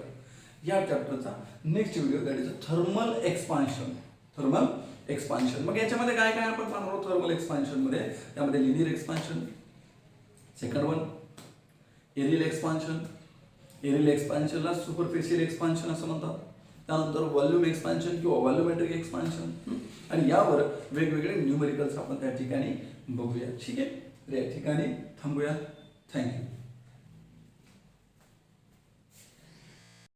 या चॅप्टरचा next video that is thermal expansion. Thermal expansion मग याच्यामध्ये काय काय आपण पाहणार आहोत. थर्मल एक्सपान्शन मध्ये त्यामध्ये linear expansion, second one areal expansion. Areal एक्सपान्शनला सुपरफिशियल एक्सपान्शन असं म्हणतात. त्यानंतर व्हॉल्यूम एक्सपान्शन किंवा व्हॉल्यूमेट्रिक एक्सपान्शन, आणि यावर वेगवेगळे न्यूमेरिकल्स आपण त्या ठिकाणी बघूया. ठीक आहे. या ठिकाणी थांबूया. थँक्यू.